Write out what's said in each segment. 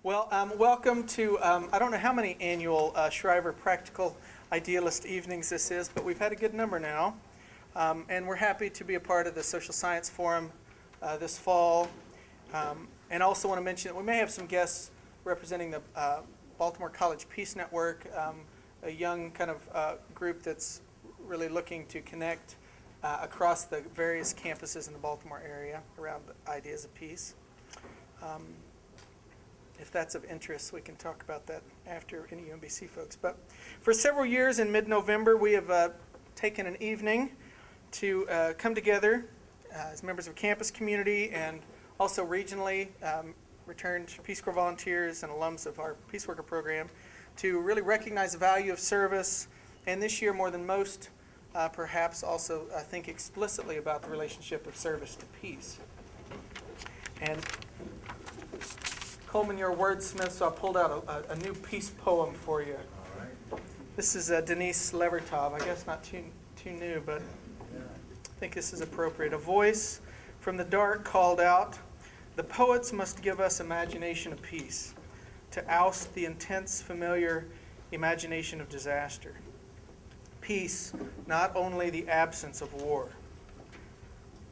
Well, welcome to, I don't know how many annual Shriver Practical Idealist evenings this is, but we've had a good number now. And we're happy to be a part of the Social Science Forum this fall. And also want to mention that we may have some guests representing the Baltimore College Peace Network, a young kind of group that's really looking to connect across the various campuses in the Baltimore area around the ideas of peace. If that's of interest, we can talk about that after any UMBC folks. But for several years in mid-November, we have taken an evening to come together as members of campus community and also regionally returned Peace Corps volunteers and alums of our Peace Worker program to really recognize the value of service, and this year more than most perhaps also think explicitly about the relationship of service to peace. And Colman, you're a wordsmith, so I pulled out a new peace poem for you. All right. This is Denise Levertov. I guess not too new, but I think this is appropriate. A voice from the dark called out, "The poets must give us imagination of peace, to oust the intense, familiar imagination of disaster. Peace, not only the absence of war.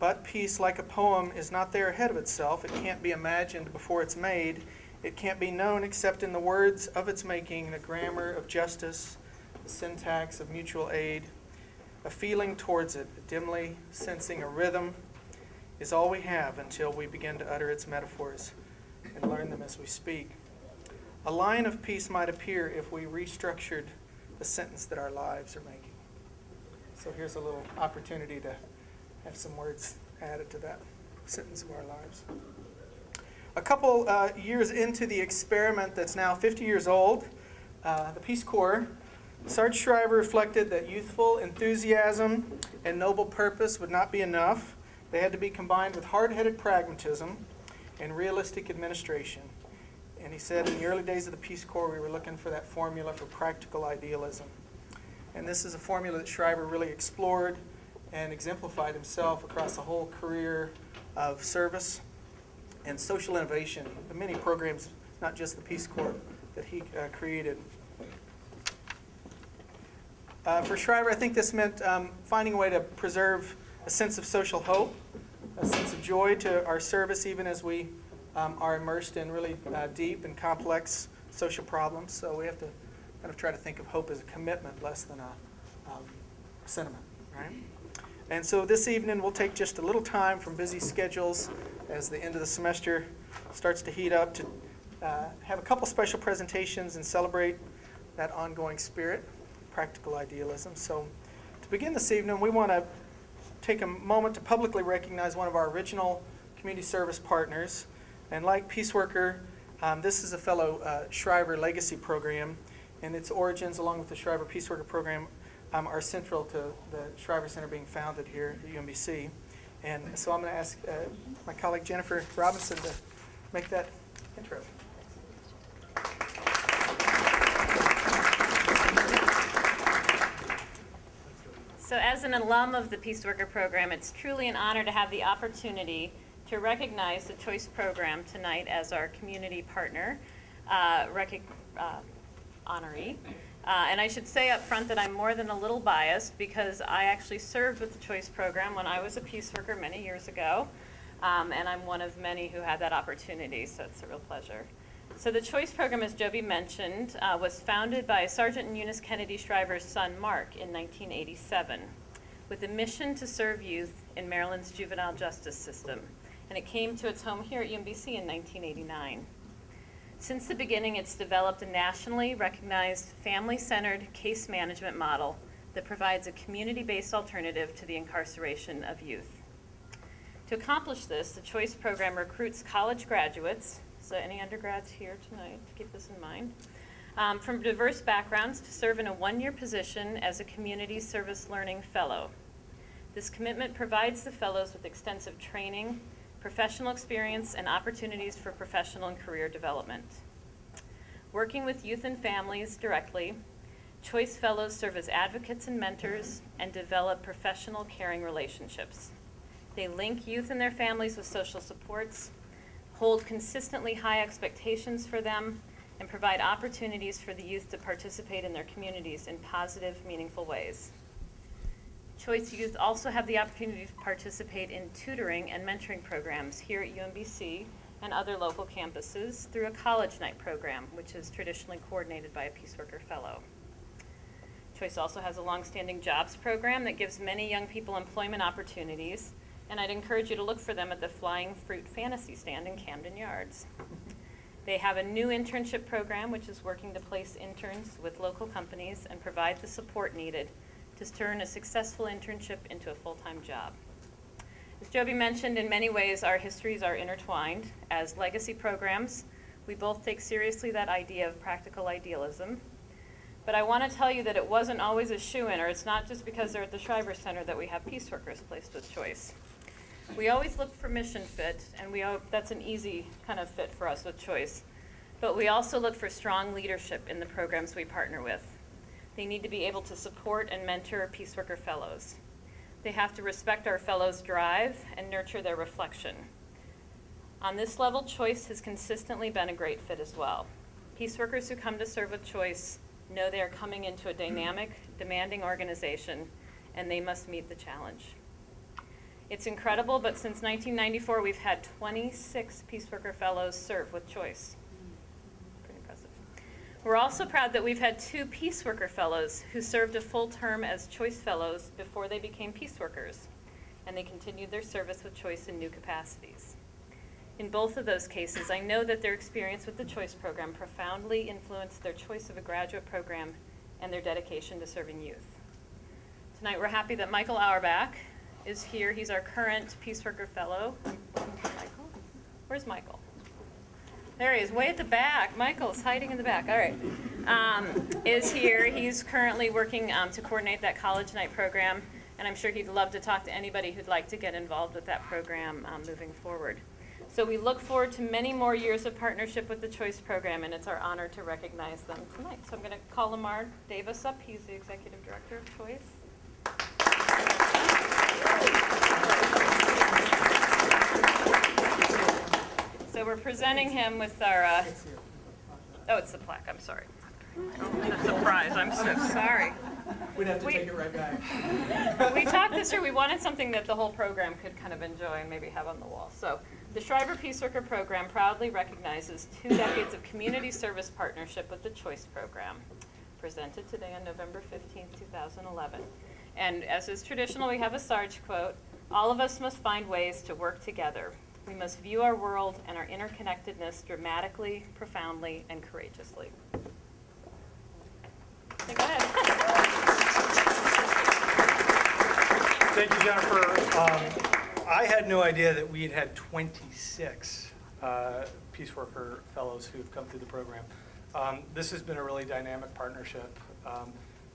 But peace, like a poem, is not there ahead of itself. It can't be imagined before it's made. It can't be known except in the words of its making, the grammar of justice, the syntax of mutual aid. A feeling towards it, dimly sensing a rhythm, is all we have until we begin to utter its metaphors and learn them as we speak. A line of peace might appear if we restructured the sentence that our lives are making." So here's a little opportunity to have some words added to that sentence of our lives. A couple years into the experiment that's now 50 years old, the Peace Corps, Sarge Shriver reflected that youthful enthusiasm and noble purpose would not be enough. They had to be combined with hard-headed pragmatism and realistic administration. And he said in the early days of the Peace Corps, we were looking for that formula for practical idealism. And this is a formula that Shriver really explored and exemplified himself across the whole career of service and social innovation, the many programs, not just the Peace Corps, that he created. For Shriver, I think this meant finding a way to preserve a sense of social hope, a sense of joy to our service, even as we are immersed in really deep and complex social problems. So we have to kind of try to think of hope as a commitment less than a sentiment, right? And so this evening we'll take just a little time from busy schedules as the end of the semester starts to heat up to have a couple special presentations and celebrate that ongoing spirit, practical idealism. So to begin this evening, we want to take a moment to publicly recognize one of our original community service partners. And like Peace Worker, this is a fellow Shriver Legacy program, and its origins, along with the Shriver Peace Worker program, are central to the Shriver Center being founded here at UMBC. And so I'm going to ask my colleague Jennifer Robinson to make that intro. So as an alum of the Peace Worker program, it's truly an honor to have the opportunity to recognize the Choice program tonight as our community partner, honoree. And I should say up front that I'm more than a little biased because I actually served with the Choice program when I was a Peace Worker many years ago. And I'm one of many who had that opportunity, so it's a real pleasure. So the Choice program, as Joby mentioned, was founded by Sergeant and Eunice Kennedy Shriver's son, Mark, in 1987, with a mission to serve youth in Maryland's juvenile justice system. And it came to its home here at UMBC in 1989. Since the beginning, it's developed a nationally recognized family-centered case management model that provides a community-based alternative to the incarceration of youth. To accomplish this, the Choice program recruits college graduates, so any undergrads here tonight, keep this in mind, from diverse backgrounds to serve in a one-year position as a community service learning fellow. This commitment provides the fellows with extensive training, professional experience, and opportunities for professional and career development. Working with youth and families directly, Choice Fellows serve as advocates and mentors and develop professional caring relationships. They link youth and their families with social supports, hold consistently high expectations for them, and provide opportunities for the youth to participate in their communities in positive, meaningful ways. Choice Youth also have the opportunity to participate in tutoring and mentoring programs here at UMBC and other local campuses through a college night program, which is traditionally coordinated by a Peace Worker Fellow. Choice also has a long-standing jobs program that gives many young people employment opportunities, and I'd encourage you to look for them at the Flying Fruit Fantasy Stand in Camden Yards. They have a new internship program, which is working to place interns with local companies and provide the support needed to turn a successful internship into a full-time job. As Joby mentioned, in many ways our histories are intertwined. As legacy programs, we both take seriously that idea of practical idealism. But I want to tell you that it wasn't always a shoo-in, or it's not just because they're at the Shriver Center that we have peace workers placed with Choice. We always look for mission fit, and that's an easy kind of fit for us with Choice. But we also look for strong leadership in the programs we partner with. They need to be able to support and mentor Peace Worker Fellows. They have to respect our fellows' drive and nurture their reflection. On this level, Choice has consistently been a great fit as well. Peace workers who come to serve with Choice know they are coming into a dynamic, demanding organization, and they must meet the challenge. It's incredible, but since 1994, we've had 26 Peace Worker Fellows serve with Choice. Pretty impressive. We're also proud that we've had 2 Peace Worker Fellows who served a full term as Choice Fellows before they became peace workers, and they continued their service with Choice in new capacities. In both of those cases, I know that their experience with the Choice program profoundly influenced their choice of a graduate program and their dedication to serving youth. Tonight, we're happy that Michael Auerbach is here. He's our current Peace Worker Fellow. Michael? Where's Michael? There he is, way at the back. Michael's hiding in the back. All right. Is here. He's currently working to coordinate that college night program, and I'm sure he'd love to talk to anybody who'd like to get involved with that program moving forward. So we look forward to many more years of partnership with the Choice program, and it's our honor to recognize them tonight. So I'm going to call Lamar Davis up. He's the Executive Director of Choice. So we're presenting him with our, oh, it's the plaque, I'm sorry. What a surprise, I'm so sorry. We'd have to take it right back. We talked this year, we wanted something that the whole program could kind of enjoy and maybe have on the wall. So the Shriver Peace Worker Program proudly recognizes 2 decades of community service partnership with the Choice program, presented today on November 15, 2011. And as is traditional, we have a Sarge quote: "All of us must find ways to work together. We must view our world and our interconnectedness dramatically, profoundly, and courageously." So go ahead. Thank you, Jennifer. I had no idea that we had 26 Peace Worker Fellows who've come through the program. This has been a really dynamic partnership.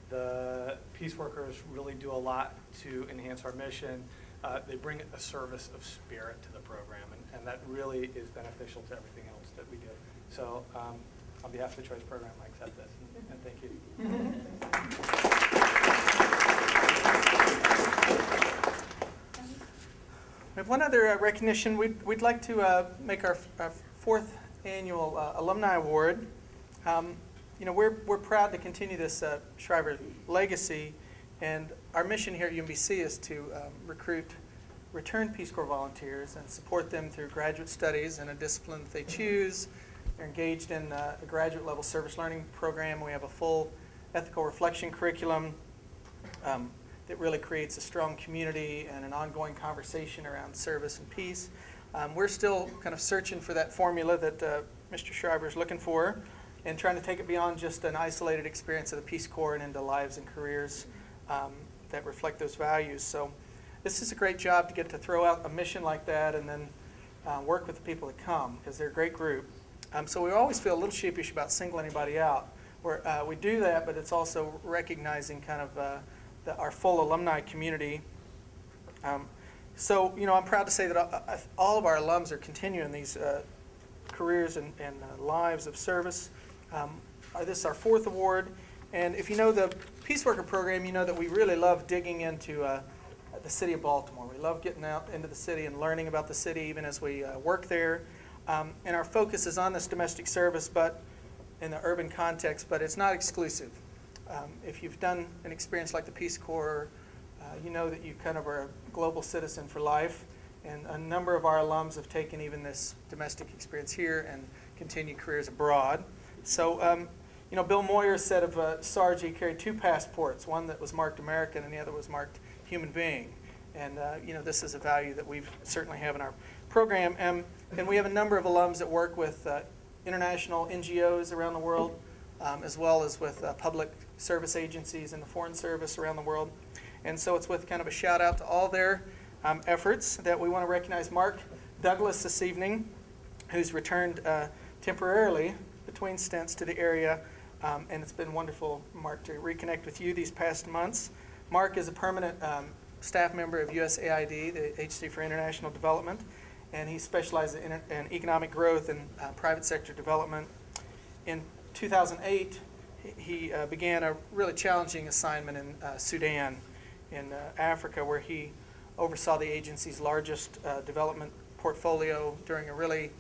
The Peace Workers really do a lot to enhance our mission. They bring a service of spirit to the program, and that really is beneficial to everything else that we do. So on behalf of the Choice program, I accept this, and thank you. We have one other recognition. We'd like to make our 4th annual Alumni Award. You know, we're proud to continue this Shriver legacy, and our mission here at UMBC is to recruit returned Peace Corps volunteers and support them through graduate studies in a discipline that they choose. They're engaged in a graduate level service learning program. We have a full ethical reflection curriculum that really creates a strong community and an ongoing conversation around service and peace. We're still kind of searching for that formula that Mr. Shriver is looking for, and trying to take it beyond just an isolated experience of the Peace Corps and into lives and careers that reflect those values. So this is a great job to get to throw out a mission like that and then work with the people that come, because they're a great group. So we always feel a little sheepish about singling anybody out. We do that, but it's also recognizing kind of our full alumni community. So, you know, I'm proud to say that all of our alums are continuing these careers and lives of service. This is our 4th award, and if you know the Peace Worker program, you know that we really love digging into the city of Baltimore. We love getting out into the city and learning about the city even as we work there. And our focus is on this domestic service, but in the urban context, but it's not exclusive. If you've done an experience like the Peace Corps, you know that you kind of are a global citizen for life. And a number of our alums have taken even this domestic experience here and continued careers abroad. So, you know, Bill Moyer said of Sarge, he carried 2 passports, one that was marked American and the other was marked human being. And, you know, this is a value that we certainly have in our program. And we have a number of alums that work with international NGOs around the world, as well as with public service agencies and the Foreign Service around the world. And so it's with kind of a shout out to all their efforts that we want to recognize Mark Douglas this evening, who's returned temporarily between stints to the area. And it's been wonderful, Mark, to reconnect with you these past months. Mark is a permanent staff member of USAID, the Agency for International Development, and he specializes in economic growth and private sector development. In 2008, he began a really challenging assignment in Sudan, in Africa, where he oversaw the agency's largest development portfolio during a really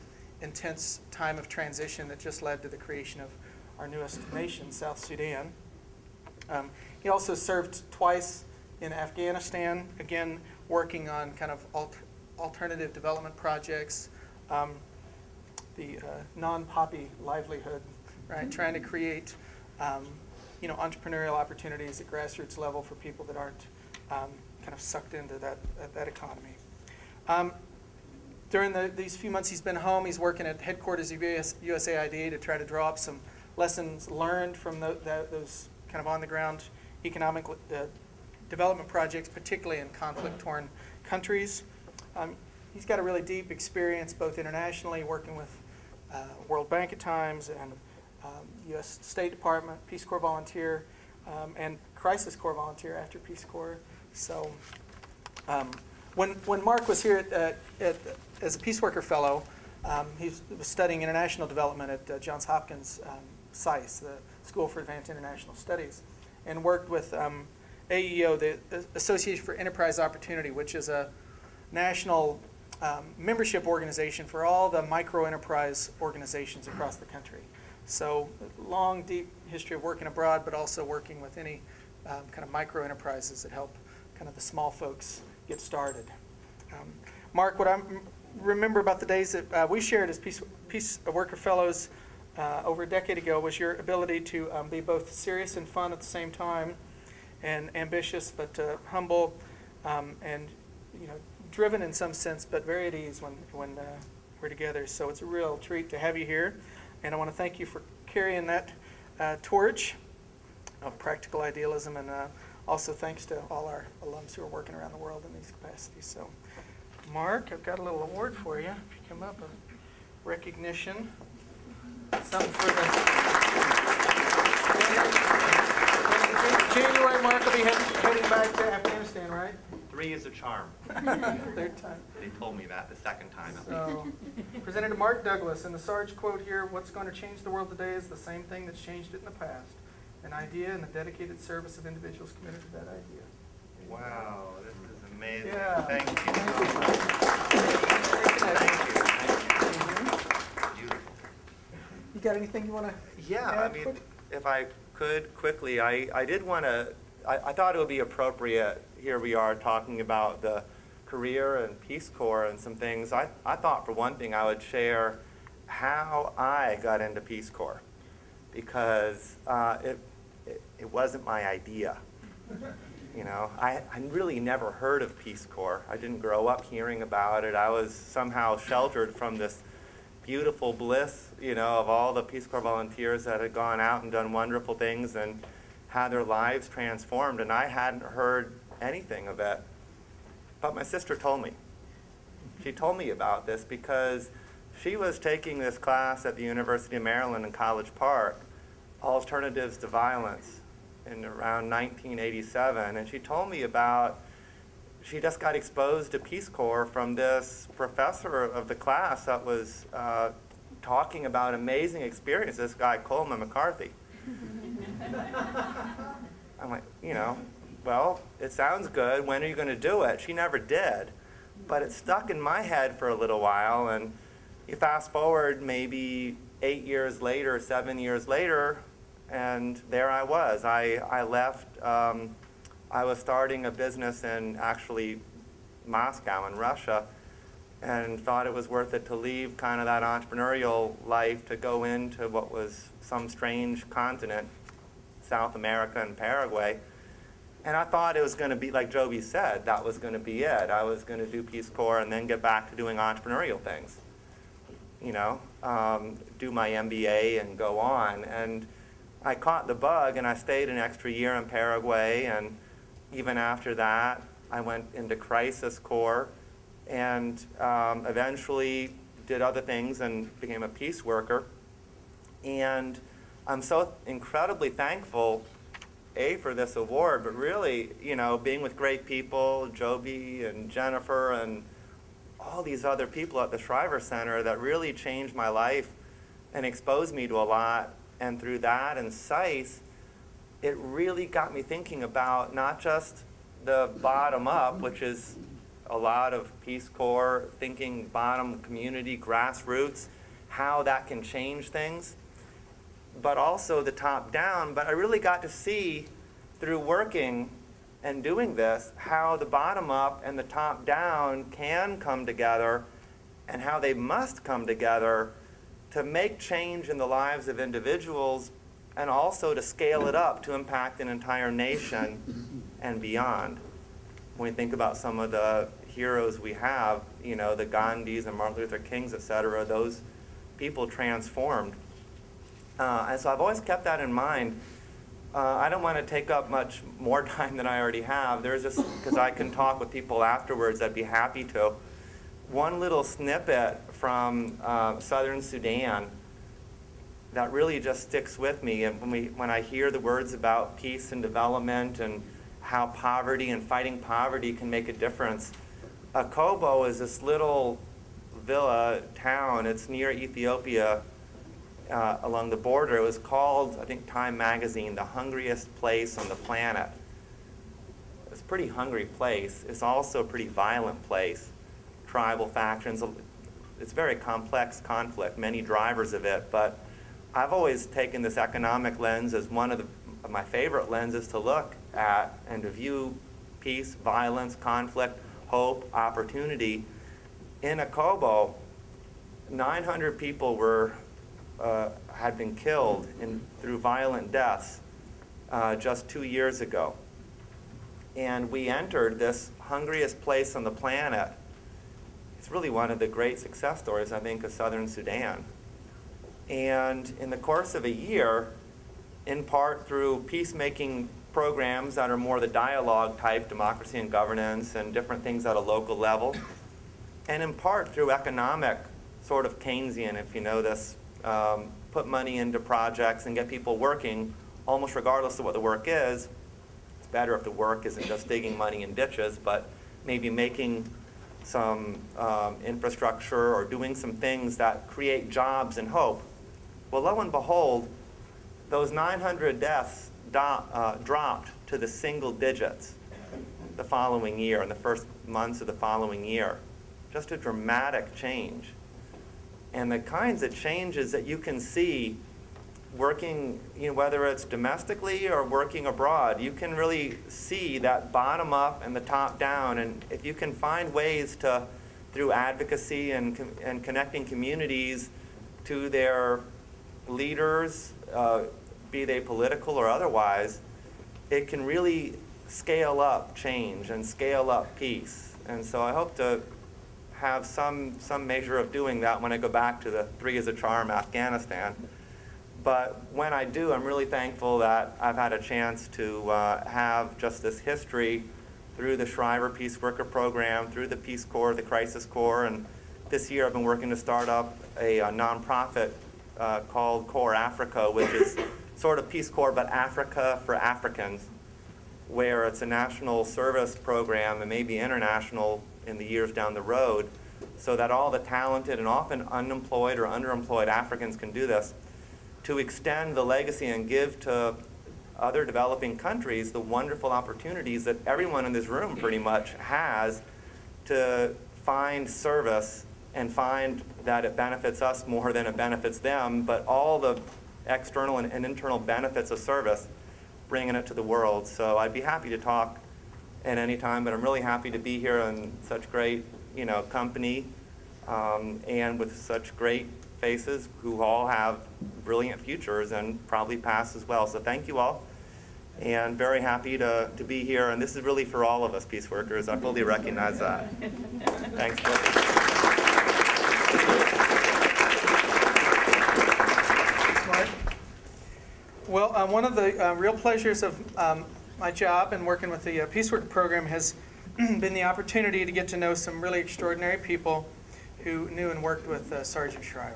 intense time of transition that just led to the creation of our newest nation, South Sudan. He also served twice in Afghanistan, again working on kind of alternative development projects, the non-poppy livelihood, right? Trying to create you know, entrepreneurial opportunities at grassroots level for people that aren't kind of sucked into that economy. During these few months he's been home, he's working at headquarters of USAID to try to draw up some lessons learned from those kind of on-the-ground economic development projects, particularly in conflict-torn countries. He's got a really deep experience both internationally, working with World Bank at times, and U.S. State Department, Peace Corps volunteer, and Crisis Corps volunteer after Peace Corps. So when Mark was here as a Peace Worker Fellow, he was studying international development at Johns Hopkins SAIS, the School for Advanced International Studies, and worked with AEO, the Association for Enterprise Opportunity, which is a national membership organization for all the micro-enterprise organizations across the country. So long, deep history of working abroad, but also working with any kind of micro-enterprises that help kind of the small folks get started. Mark, what I remember about the days that we shared as Peace Worker Fellows over a decade ago was your ability to be both serious and fun at the same time, and ambitious but humble, and you know, driven in some sense, but very at ease when we're together. So it's a real treat to have you here, and I want to thank you for carrying that torch of practical idealism, and also thanks to all our alums who are working around the world in these capacities. So, Mark, I've got a little award for you. If you come up, a recognition, something for January, Mark will be heading back to Afghanistan, right? 3 is a charm. Third time. They told me that the second time at least. So, presented to Mark Douglas, and the Sarge quote here, "What's going to change the world today is the same thing that's changed it in the past. An idea and the dedicated service of individuals committed to that idea." Wow, this is amazing. Yeah. Thank you so much. Thank you. Beautiful. You got anything you want to Yeah, add I mean, quick? if I could quickly, I did want to, I thought it would be appropriate, here we are talking about the career and Peace Corps and some things. I thought for one thing I would share how I got into Peace Corps, because it wasn't my idea. You know, I really never heard of Peace Corps. I didn't grow up hearing about it. I was somehow sheltered from this beautiful bliss, you know, of all the Peace Corps volunteers that had gone out and done wonderful things and had their lives transformed, and I hadn't heard anything of it. But my sister told me. She told me about this because she was taking this class at the University of Maryland in College Park, Alternatives to Violence, in around 1987, and she told me about, she just got exposed to Peace Corps from this professor of the class that was talking about amazing experiences, this guy Colman McCarthy. I'm like, you know, well, it sounds good, when are you going to do it? She never did, but it stuck in my head for a little while, and you fast forward maybe 8 years later, 7 years later, and there I was. I left, I was starting a business in actually Moscow in Russia, and thought it was worth it to leave kind of that entrepreneurial life to go into what was some strange continent, South America and Paraguay. And I thought it was going to be, like Joby said, that was going to be it. I was going to do Peace Corps and then get back to doing entrepreneurial things. You know, do my MBA and go on. And I caught the bug, and I stayed an extra year in Paraguay, and even after that, I went into Crisis Corps, and eventually did other things and became a peace worker. And I'm so incredibly thankful, for this award, but really, you know, being with great people, Joby and Jennifer and all these other people at the Shriver Center that really changed my life and exposed me to a lot. And through that and SICE, it really got me thinking about not just the bottom up, which is a lot of Peace Corps, thinking bottom community, grassroots, how that can change things, but also the top down. But I really got to see through working and doing this how the bottom up and the top down can come together, and how they must come together to make change in the lives of individuals, and also to scale it up to impact an entire nation and beyond. When we think about some of the heroes we have, you know, the Gandhis and Martin Luther Kings, et cetera, those people transformed. And so I've always kept that in mind. I don't want to take up much more time than I already have. There's just, because I can talk with people afterwards, I'd be happy to. One little snippet from Southern Sudan that really just sticks with me, and when I hear the words about peace and development and how poverty and fighting poverty can make a difference. Kobo is this little villa town. It's near Ethiopia, along the border. It was called, I think, Time Magazine, the hungriest place on the planet. It's a pretty hungry place. It's also a pretty violent place. Tribal factions. It's very complex conflict, many drivers of it, but I've always taken this economic lens as one of my favorite lenses to look at and to view peace, violence, conflict, hope, opportunity. In Akobo, 900 people had been killed through violent deaths just 2 years ago. And we entered this hungriest place on the planet. It's really one of the great success stories, I think, of Southern Sudan. And in the course of a year, in part through peacemaking programs that are more the dialogue type, democracy and governance, and different things at a local level, and in part through economic, sort of Keynesian, if you know this, put money into projects and get people working almost regardless of what the work is. It's better if the work isn't just digging money in ditches, but maybe making some infrastructure or doing some things that create jobs and hope. Well, lo and behold, those 900 deaths dropped to the single digits the following year, in the first months of the following year. Just a dramatic change. And the kinds of changes that you can see working, you know, whether it's domestically or working abroad, you can really see that bottom up and the top down. And if you can find ways to, through advocacy and connecting communities to their leaders, be they political or otherwise, it can really scale up change and scale up peace. And so I hope to have some measure of doing that when I go back to the Three as a Charm, Afghanistan. But when I do, I'm really thankful that I've had a chance to have just this history through the Shriver Peace Worker Program, through the Peace Corps, the Crisis Corps, and this year I've been working to start up a nonprofit called Core Africa, which is sort of Peace Corps, but Africa for Africans, where it's a national service program and maybe international in the years down the road, so that all the talented and often unemployed or underemployed Africans can do this, to extend the legacy and give to other developing countries the wonderful opportunities that everyone in this room pretty much has to find service and find that it benefits us more than it benefits them, but all the external and internal benefits of service, bringing it to the world. So I'd be happy to talk at any time, but I'm really happy to be here in such great, company, and with such great faces who all have brilliant futures and probably past as well. So thank you all, and very happy to be here. And this is really for all of us peace workers. I fully recognize that. Thanks. Well, one of the real pleasures of my job and working with the Peace Worker program has been the opportunity to get to know some really extraordinary people who knew and worked with Sergeant Shriver.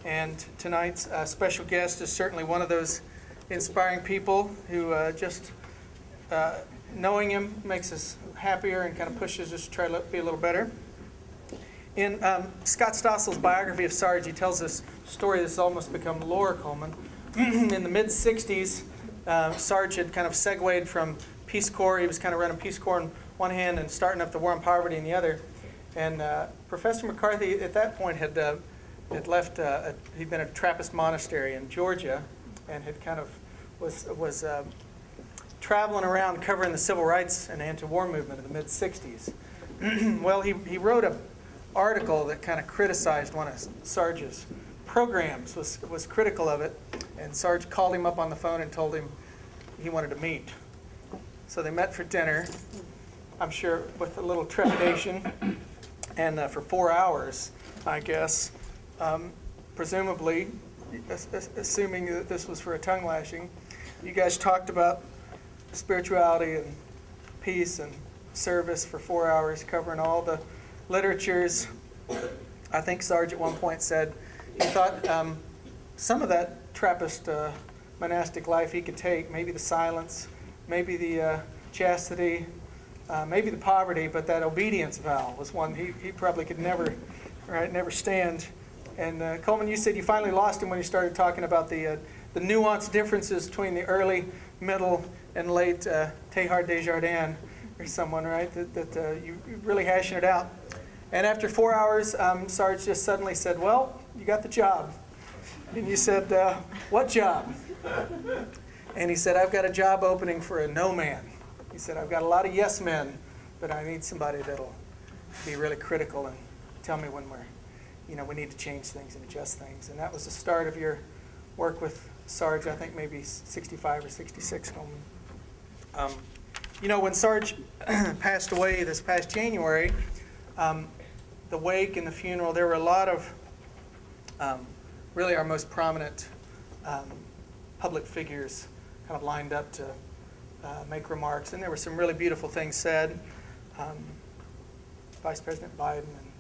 And tonight's special guest is certainly one of those inspiring people who just knowing him makes us happier and kind of pushes us to try to be a little better. In Scott Stossel's biography of Sarge, he tells this story that's almost become lore, Coleman. In the mid-'60s, Sarge had kind of segued from Peace Corps. He was kind of running Peace Corps in one hand and starting up the War on Poverty in the other. And Professor McCarthy at that point had left, he'd been at a Trappist monastery in Georgia and had kind of was traveling around covering the civil rights and anti-war movement in the mid-'60s. Well, he wrote an article that kind of criticized one of Sarge's programs, was critical of it, and Sarge called him up on the phone and told him he wanted to meet. So they met for dinner, I'm sure with a little trepidation, and for 4 hours, I guess, presumably, assuming that this was for a tongue lashing, you guys talked about spirituality and peace and service for 4 hours, covering all the literatures. I think Sarge at one point said he thought some of that Trappist monastic life he could take, maybe the silence, maybe the chastity, maybe the poverty, but that obedience vow was one he probably could never stand. And Coleman, you said you finally lost him when you started talking about the nuanced differences between the early, middle, and late Teilhard de Chardin or someone, right? That you really hashing it out. And after 4 hours, Sarge just suddenly said, "Well, you got the job." And you said, "What job?" And he said, "I've got a job opening for a no man." He said, "I've got a lot of yes men, but I need somebody that'll be really critical and tell me when we need to change things and adjust things." And that was the start of your work with Sarge, I think maybe 65 or 66. When Sarge passed away this past January, the wake and the funeral, there were a lot of really our most prominent public figures kind of lined up to make remarks. And there were some really beautiful things said. Vice President Biden and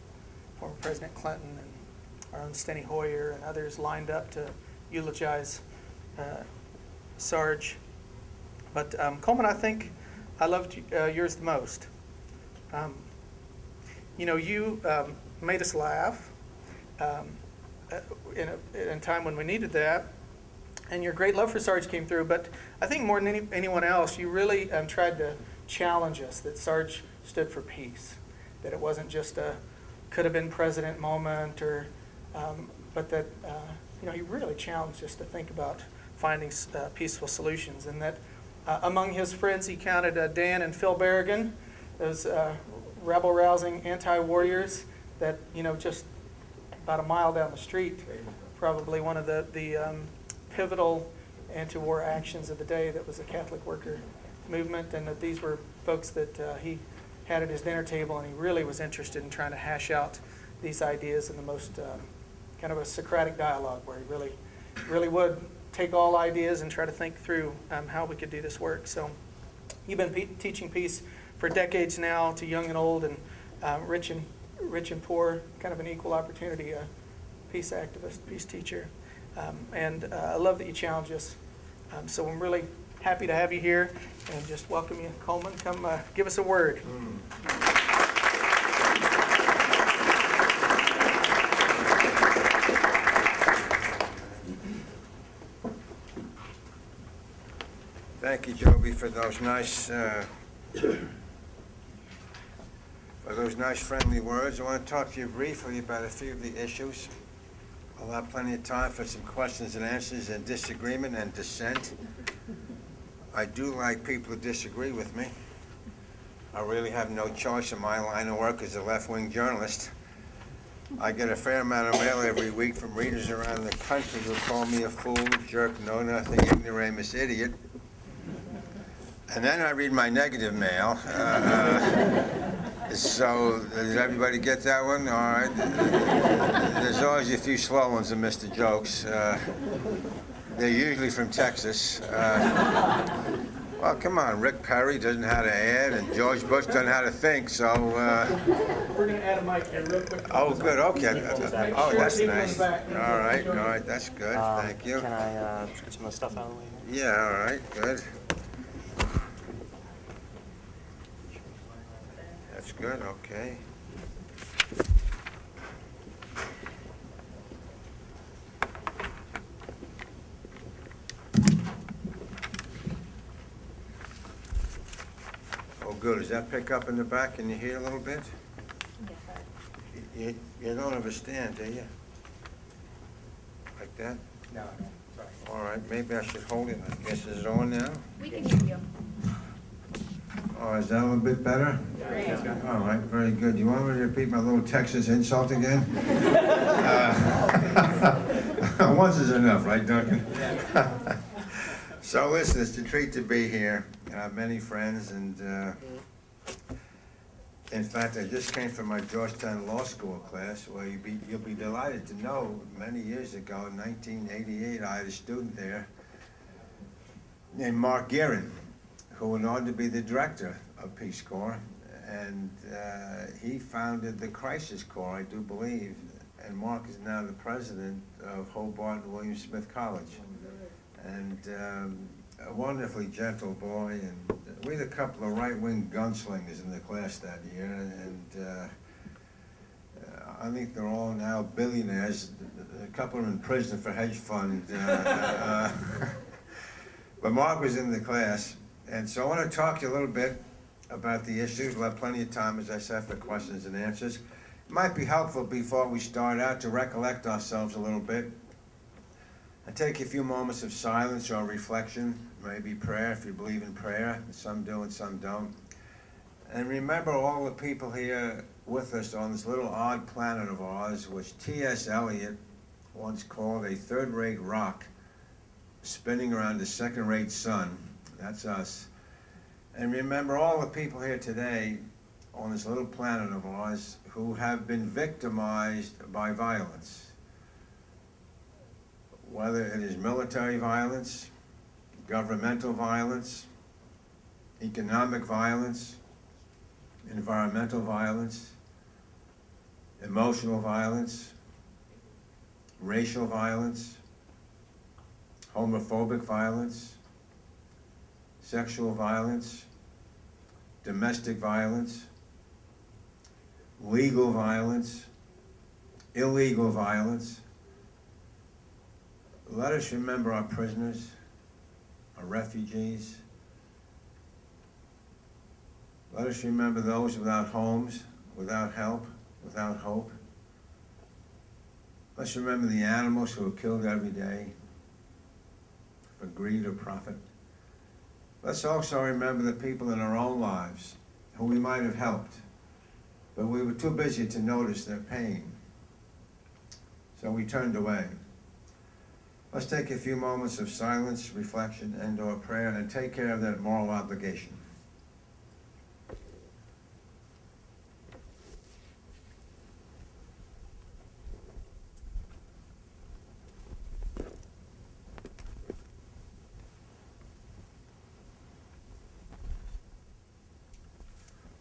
former President Clinton and our own Steny Hoyer and others lined up to eulogize Sarge. But Coleman, I think I loved yours the most. You made us laugh in a time when we needed that, and your great love for Sarge came through. But I think more than anyone else, you really tried to challenge us that Sarge stood for peace, that it wasn't just a could-have-been president moment, or but that he really challenged us to think about finding peaceful solutions, and that among his friends he counted Dan and Phil Berrigan, those rebel-rousing anti-warriors that, just about a mile down the street, probably one of the pivotal anti-war actions of the day that was the Catholic worker movement, and that these were folks that he had at his dinner table, and he really was interested in trying to hash out these ideas in the most kind of a Socratic dialogue, where he really would take all ideas and try to think through how we could do this work. So you've been teaching peace for decades now to young and old, and rich and poor, kind of an equal opportunity peace activist, peace teacher. And I love that you challenge us. So I'm really happy to have you here, and just welcome you. Coleman, come give us a word. Thank you, Joby, for those nice For those nice friendly words. I want to talk to you briefly about a few of the issues. We'll have plenty of time for some questions and answers and disagreement and dissent. I do like people who disagree with me. I really have no choice in my line of work as a left-wing journalist. I get a fair amount of mail every week from readers around the country who call me a fool, jerk, know-nothing, ignoramus, idiot. And then I read my negative mail. So, does everybody get that one? All right. There's always a few slow ones that miss the jokes. They're usually from Texas. Well, come on, Rick Perry doesn't know how to add, and George Bush doesn't know how to think, so... We're going to add a mic here real quick. Oh, good, okay. Oh, that's nice. All right, that's good, thank you. Can I get some of the stuff out of the way? Yeah, all right, good. That's good, okay. Oh, good. Does that pick up in the back? Can you hear a little bit? Yes, you don't understand, do you? Like that? No, sorry. All right, maybe I should hold it. I guess is it on now? We can hear you. Oh, is that a little bit better? Great. All right, very good. You want me to repeat my little Texas insult again? Once is enough, right, Duncan? So listen, it's a treat to be here. I have many friends, and in fact, I just came from my Georgetown Law School class, where you'll be delighted to know many years ago, in 1988, I had a student there named Mark Guerin, who went on to be the director of Peace Corps, and he founded the Crisis Corps, I do believe, and Mark is now the president of Hobart and William Smith College. And a wonderfully gentle boy, and we had a couple of right-wing gunslingers in the class that year, and I think they're all now billionaires, a couple of them in prison for hedge fund. But Mark was in the class, and so I want to talk to you a little bit about the issues. We'll have plenty of time, as I said, for questions and answers. It might be helpful before we start out to recollect ourselves a little bit and take a few moments of silence or reflection, maybe prayer if you believe in prayer. Some do and some don't. And remember all the people here with us on this little odd planet of ours, which T.S. Eliot once called a third-rate rock spinning around a second-rate sun. That's us. And remember all the people here today on this little planet of ours who have been victimized by violence. Whether it is military violence, governmental violence, economic violence, environmental violence, emotional violence, racial violence, homophobic violence, sexual violence, domestic violence, legal violence, illegal violence. Let us remember our prisoners, our refugees. Let us remember those without homes, without help, without hope. Let's remember the animals who are killed every day for greed or profit. Let's also remember the people in our own lives who we might have helped, but we were too busy to notice their pain, so we turned away. Let's take a few moments of silence, reflection, and/or prayer, and take care of that moral obligation.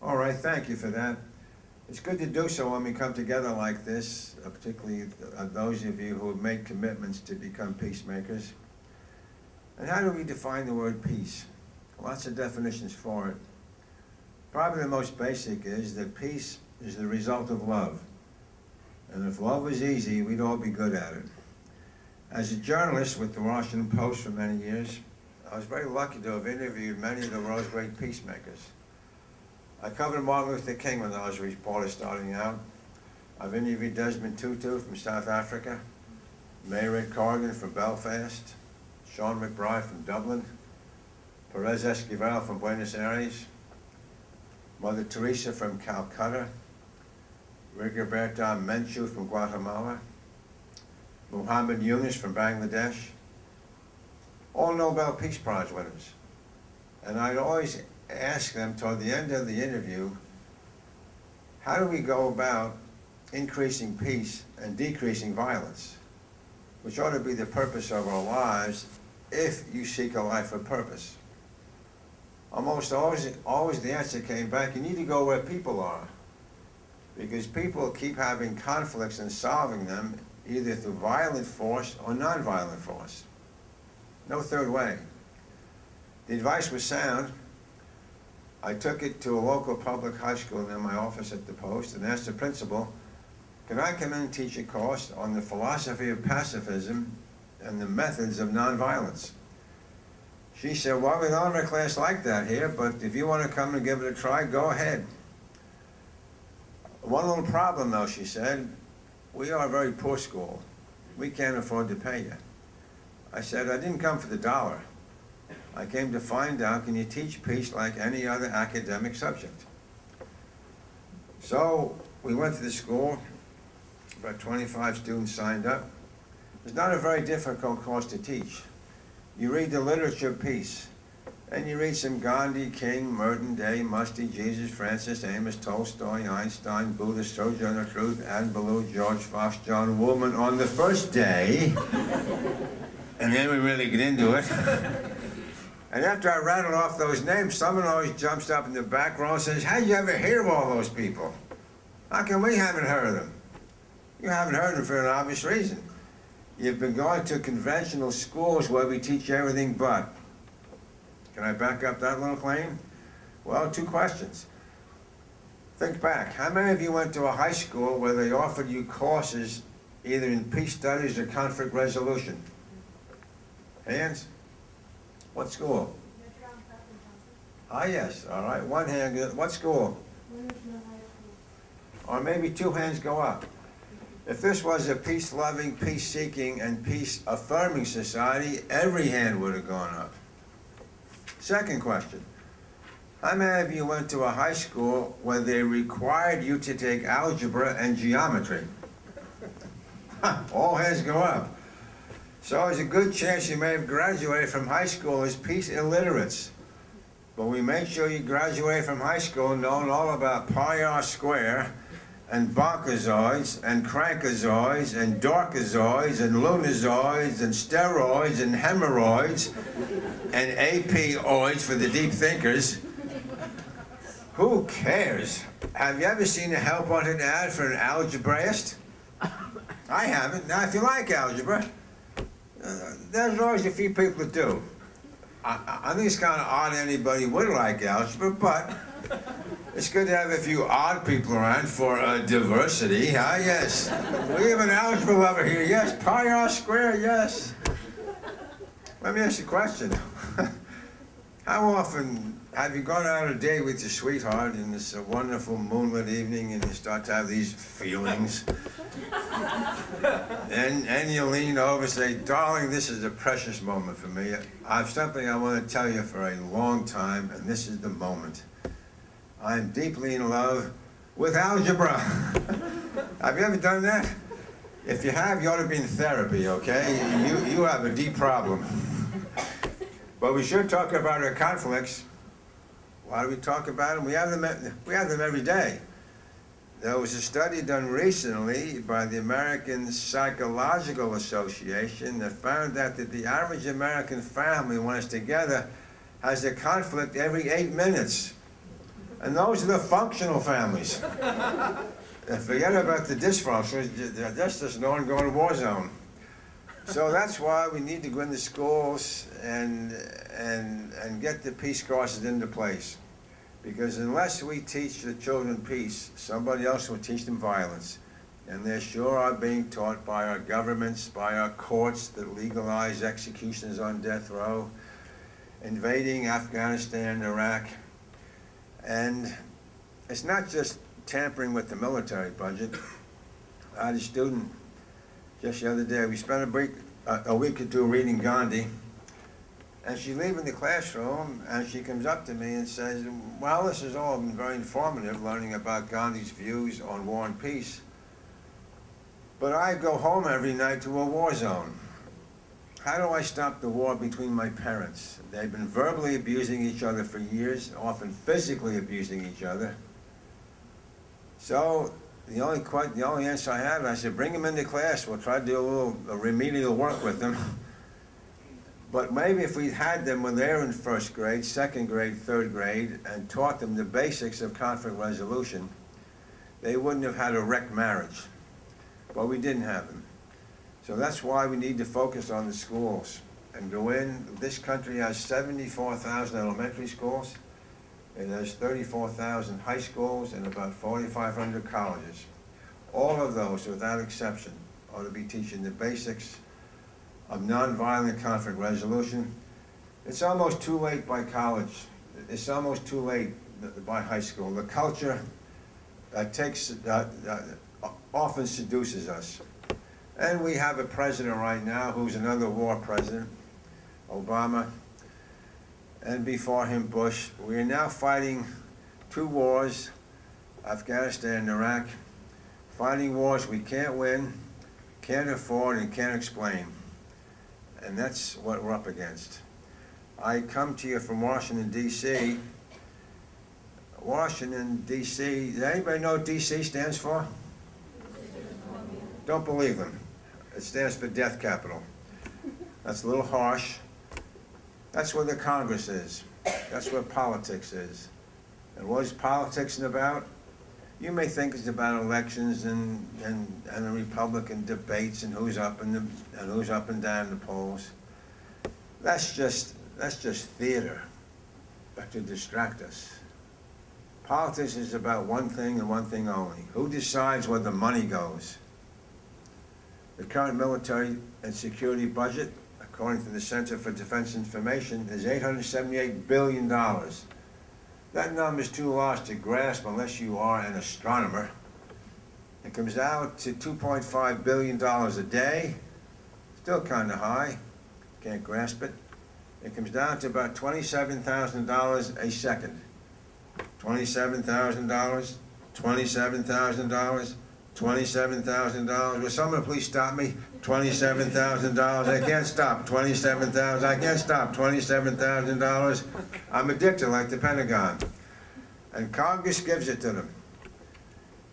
All right, thank you for that. It's good to do so when we come together like this, particularly those of you who have made commitments to become peacemakers. And how do we define the word peace? Lots of definitions for it. Probably the most basic is that peace is the result of love. And if love was easy, we'd all be good at it. As a journalist with the Washington Post for many years, I was very lucky to have interviewed many of the world's great peacemakers. I covered Martin Luther King when I was a reporter starting out. I've interviewed Desmond Tutu from South Africa, Mayred Corrigan from Belfast, Sean McBride from Dublin, Perez Esquivel from Buenos Aires, Mother Teresa from Calcutta, Rigoberta Menchú from Guatemala, Muhammad Yunus from Bangladesh, all Nobel Peace Prize winners. And I'd always ask them toward the end of the interview, how do we go about increasing peace and decreasing violence, which ought to be the purpose of our lives if you seek a life of purpose. Almost always the answer came back, you need to go where people are, because people keep having conflicts and solving them either through violent force or nonviolent force. No third way. The advice was sound. I took it to a local public high school near my office at the Post and asked the principal, can I come in and teach a course on the philosophy of pacifism and the methods of nonviolence? She said, well, we don't have a class like that here, but if you want to come and give it a try, go ahead. One little problem, though, she said, we are a very poor school. We can't afford to pay you. I said, I didn't come for the dollar. I came to find out, can you teach peace like any other academic subject? So we went to the school. About 25 students signed up. It's not a very difficult course to teach. You read the literature of peace, and you read some Gandhi, King, Merton, Day, Musty, Jesus, Francis, Amos, Tolstoy, Einstein, Buddha, Sojourner Truth, Anne Ballou, George Fox, John Woolman on the first day, and then we really get into it. And after I rattled off those names, someone always jumps up in the back row and says, how'd you ever hear of all those people? How come we haven't heard of them? You haven't heard them for an obvious reason. You've been going to conventional schools where we teach everything but. Can I back up that little claim? Well, two questions. Think back. How many of you went to a high school where they offered you courses either in peace studies or conflict resolution? Hands? What school? Ah, yes. All right. One hand. What school? Or maybe two hands go up. If this was a peace-loving, peace-seeking, and peace-affirming society, every hand would have gone up. Second question. How many of you went to a high school where they required you to take algebra and geometry? All hands go up. So there's a good chance you may have graduated from high school as peace illiterates. But we made sure you graduated from high school knowing all about pi r square, and bonkazoids, and crankazoids, and dorkazoids, and lunazoids, and steroids, and hemorrhoids, and APoids for the deep thinkers. Who cares? Have you ever seen a help wanted ad for an algebraist? I haven't. Now, if you like algebra, there's always a few people that do. I think it's kind of odd anybody would like algebra, but it's good to have a few odd people around for diversity. Ah, yes. We have an algebra lover here. Yes. Pi r squared. Yes. Let me ask you a question. How often have you gone out on a date with your sweetheart in this wonderful moonlit evening and you start to have these feelings? and you lean over and say, darling, this is a precious moment for me. I have something I want to tell you for a long time, and this is the moment. I'm deeply in love with algebra. Have you ever done that? If you have, you ought to be in therapy, okay? You have a deep problem. But we should talk about our conflicts. Why do we talk about them? We have them every day. There was a study done recently by the American Psychological Association that found out that the average American family, when it's together, has a conflict every 8 minutes. And those are the functional families. And forget about the dysfunctional, that's just an ongoing war zone. So that's why we need to go into schools and get the peace courses into place. Because unless we teach the children peace, somebody else will teach them violence. And they sure are being taught by our governments, by our courts that legalize executions on death row, invading Afghanistan and Iraq. And it's not just tampering with the military budget. I had a student just the other day, we spent a week or two reading Gandhi, and she's leaving the classroom, and she comes up to me and says, well, this has all been very informative, learning about Gandhi's views on war and peace, but I go home every night to a war zone. How do I stop the war between my parents? They've been verbally abusing each other for years, often physically abusing each other. So the only answer I had, I said, bring them into class. We'll try to do a little remedial work with them. But maybe if we had them when they're in first grade, second grade, third grade, and taught them the basics of conflict resolution, they wouldn't have had a wrecked marriage. But we didn't have them. So that's why we need to focus on the schools and go in. This country has 74,000 elementary schools. It has 34,000 high schools and about 4,500 colleges. All of those, without exception, ought to be teaching the basics of nonviolent conflict resolution. It's almost too late by college. It's almost too late by high school. The culture often seduces us. And we have a president right now who's another war president, Obama, and before him, Bush. We are now fighting two wars, Afghanistan and Iraq, fighting wars we can't win, can't afford, and can't explain. And that's what we're up against. I come to you from Washington, D.C. Washington, D.C., does anybody know what D.C. stands for? Don't believe them. It stands for death capital. That's a little harsh. That's where the Congress is. That's where politics is. And what is politics about? You may think it's about elections and the Republican debates and who's up and who's up and down the polls. That's just theater to distract us. Politics is about one thing and one thing only. Who decides where the money goes? The current military and security budget, according to the Center for Defense Information, is $878 billion. That number is too large to grasp unless you are an astronomer. It comes out to $2.5 billion a day, still kind of high, can't grasp it. It comes down to about $27,000 a second. $27,000, $27,000, $27,000. Will someone please stop me? $27,000. I can't stop. $27,000. I can't stop. $27,000. I'm addicted like the Pentagon. And Congress gives it to them.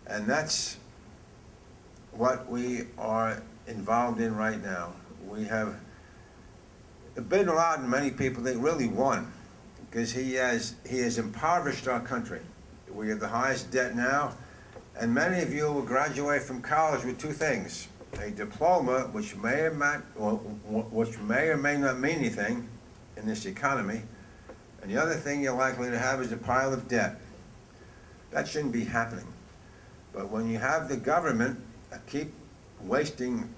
And that's what we are involved in right now. We have Bin Laden, many people think, really won, because he has impoverished our country. We have the highest debt now. And many of you will graduate from college with two things: a diploma, which may or may not mean anything in this economy, and the other thing you're likely to have is a pile of debt. That shouldn't be happening. But when you have the government keep wasting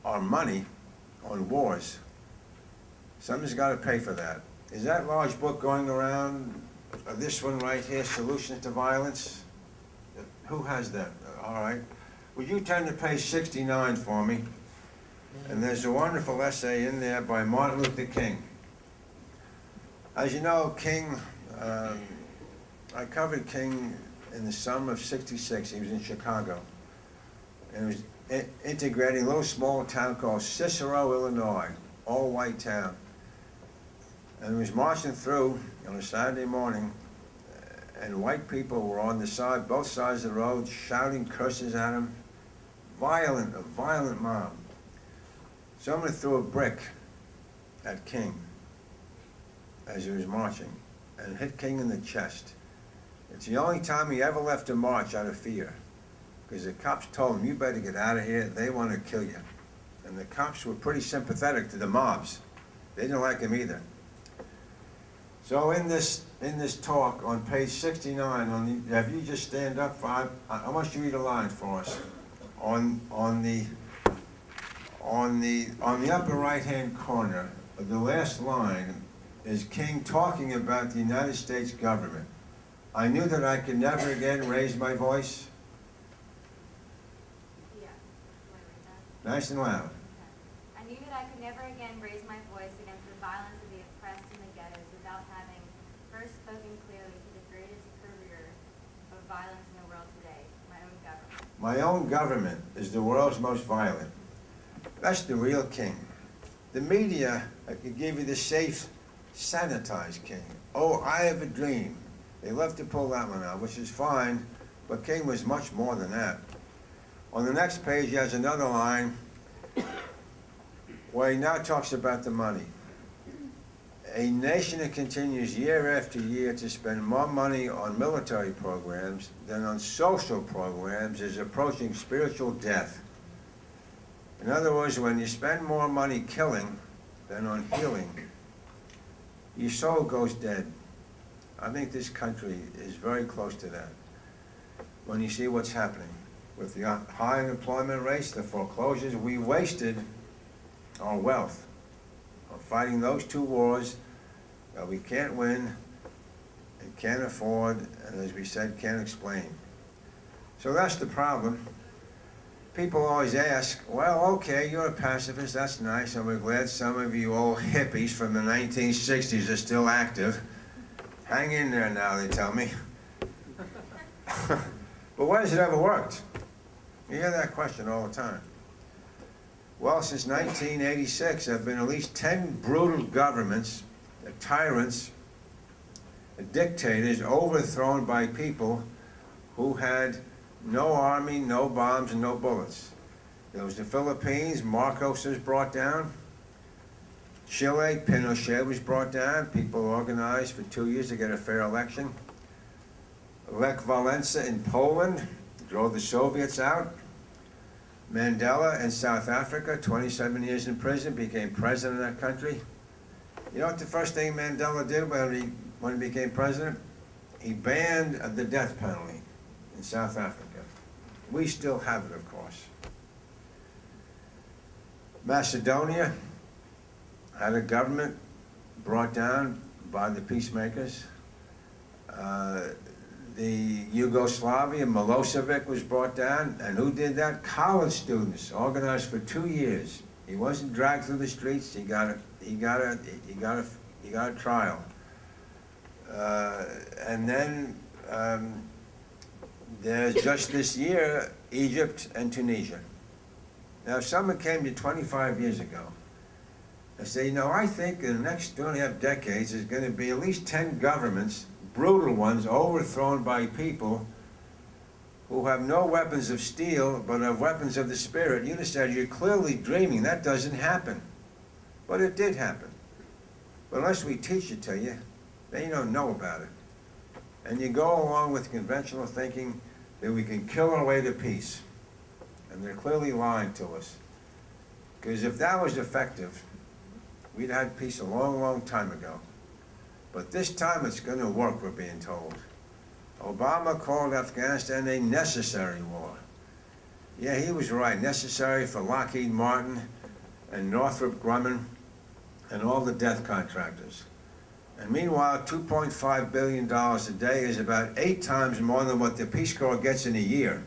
our money on wars, somebody's got to pay for that. Is that large book going around, this one right here, Solutions to Violence? Who has that? All right. Would you turn to page 69 for me? And there's a wonderful essay in there by Martin Luther King. As you know, King, I covered King in the summer of '66. He was in Chicago. And he was integrating a little small town called Cicero, Illinois, all-white town. And he was marching through on a Saturday morning, and white people were on the side, both sides of the road, shouting curses at him. A violent mob. Someone threw a brick at King as he was marching and hit King in the chest. It's the only time he ever left a march out of fear, because the cops told him, you better get out of here, they want to kill you. And the cops were pretty sympathetic to the mobs. They didn't like him either. So in this talk on page 69, have you just stand up for, I want you to read a line for us. On the upper right-hand corner, the last line is King talking about the United States government. I knew that I could never again raise my voice. Yeah. Can I read that? Nice and loud. I knew that I could never again raise my voice against the violence of the oppressed in the ghettos without having first spoken clearly to the greatest courier of violence in the world today, my own government. My own government is the world's most violent. That's the real king. The media, I could give you the safe, sanitized king. Oh, I have a dream. They love to pull that one out, which is fine, but King was much more than that. On the next page, he has another line where he now talks about the money. A nation that continues year after year to spend more money on military programs than on social programs is approaching spiritual death. In other words, when you spend more money killing than on healing, your soul goes dead. I think this country is very close to that. When you see what's happening with the high unemployment rates, the foreclosures, we wasted our wealth on fighting those two wars that we can't win and can't afford, and as we said, can't explain. So that's the problem. People always ask, well, okay, you're a pacifist, that's nice, and we're glad some of you old hippies from the 1960s are still active. Hang in there now, they tell me. But why has it ever worked? You hear that question all the time. Well, since 1986, there have been at least 10 brutal governments, tyrants, dictators overthrown by people who had no army, no bombs, and no bullets. There was the Philippines, Marcos was brought down. Chile, Pinochet was brought down. People organized for 2 years to get a fair election. Lech Walesa in Poland drove the Soviets out. Mandela in South Africa, 27 years in prison, became president of that country. You know what the first thing Mandela did when he became president? He banned the death penalty in South Africa. We still have it, of course. Macedonia had a government brought down by the peacemakers. The Yugoslavia, Milosevic was brought down, and who did that? College students, organized for 2 years. He wasn't dragged through the streets. He got a trial. And then there's just this year, Egypt and Tunisia. Now, if someone came to 25 years ago and say, you know, I think in the next 2.5 decades there's going to be at least 10 governments, brutal ones, overthrown by people who have no weapons of steel but have weapons of the spirit, you'd have said, you're clearly dreaming. That doesn't happen. But it did happen. But unless we teach it to you, then you don't know about it. And you go along with conventional thinking that we can kill our way to peace. And they're clearly lying to us. Because if that was effective, we'd had peace a long, long time ago. But this time it's going to work, we're being told. Obama called Afghanistan a necessary war. Yeah, he was right. Necessary for Lockheed Martin and Northrop Grumman and all the death contractors. And meanwhile, $2.5 billion a day is about 8 times more than what the Peace Corps gets in a year.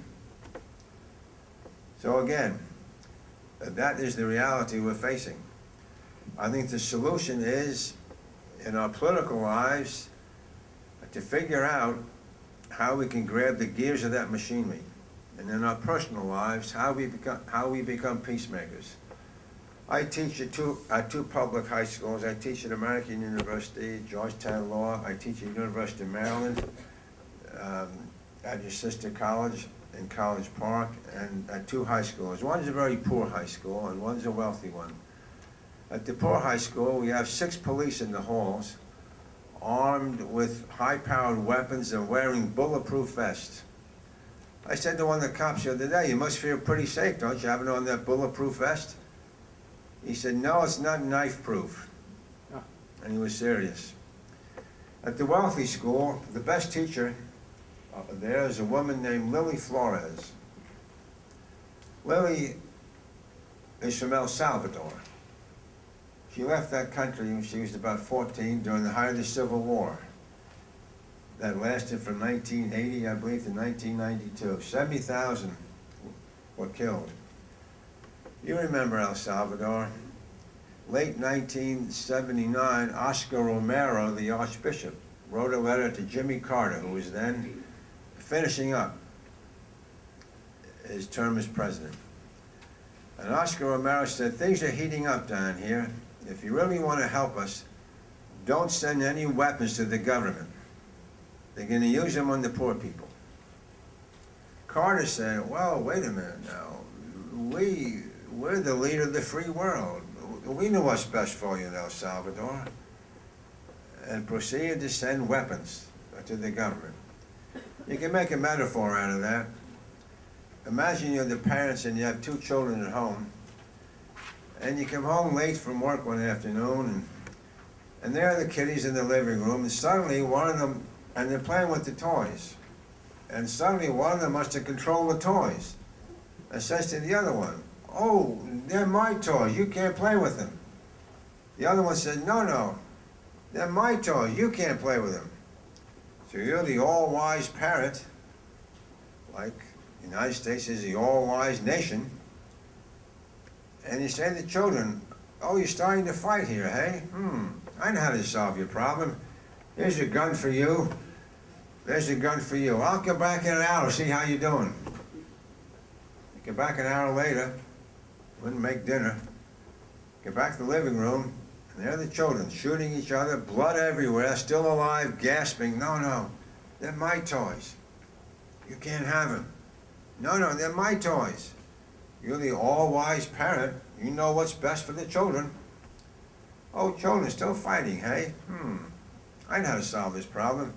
So again, that is the reality we're facing. I think the solution is, in our political lives, to figure out how we can grab the gears of that machinery. And in our personal lives, how we become peacemakers. I teach at two public high schools. I teach at American University, Georgetown Law. I teach at University of Maryland, at your sister college in College Park, and at 2 high schools. One's a very poor high school, and one's a wealthy one. At the poor high school, we have 6 police in the halls, armed with high-powered weapons and wearing bulletproof vests. I said to one of the cops the other day, you must feel pretty safe, don't you, having on that bulletproof vest? He said, no, it's not knife-proof. Oh. And he was serious. At the wealthy school, the best teacher there is a woman named Lily Flores. Lily is from El Salvador. She left that country when she was about 14 during the height of the Civil War. that lasted from 1980, I believe, to 1992. 70,000 were killed. You remember El Salvador. Late 1979, Oscar Romero, the Archbishop, wrote a letter to Jimmy Carter, who was then finishing up his term as president. And Oscar Romero said, things are heating up down here. If you really want to help us, don't send any weapons to the government. They're going to use them on the poor people. Carter said, well, wait a minute now. We're the leader of the free world. We know what's best for you in El Salvador. And proceeded to send weapons to the government. You can make a metaphor out of that. Imagine you're the parents and you have 2 children at home, and you come home late from work one afternoon, and there are the kiddies in the living room, and suddenly one of them, and they're playing with the toys, and suddenly one of them wants to control the toys, and says to the other one, oh, they're my toys, you can't play with them. The other one said, no, they're my toys, you can't play with them. So you're the all-wise parent, like the United States is the all-wise nation, and you say to the children, oh, you're starting to fight here, hey? I know how to solve your problem. Here's a gun for you. There's a gun for you. I'll come back in an hour, see how you're doing. You come back an hour later, wouldn't make dinner. Get back to the living room, and there are the children shooting each other, blood everywhere, still alive, gasping. No, they're my toys. You can't have them. No, they're my toys. You're the all-wise parent. You know what's best for the children. Oh, children still fighting, hey? I know how to solve this problem.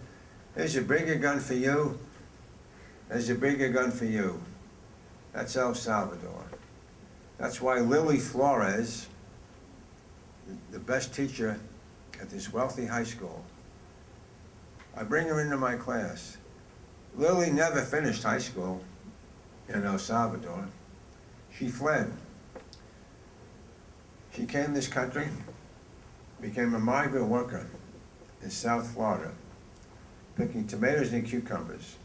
There's a bigger gun for you. There's a bigger gun for you. That's El Salvador. That's why Lily Flores, the best teacher at this wealthy high school, I bring her into my class. Lily never finished high school in El Salvador. She fled. She came to this country, became a migrant worker in South Florida, picking tomatoes and cucumbers,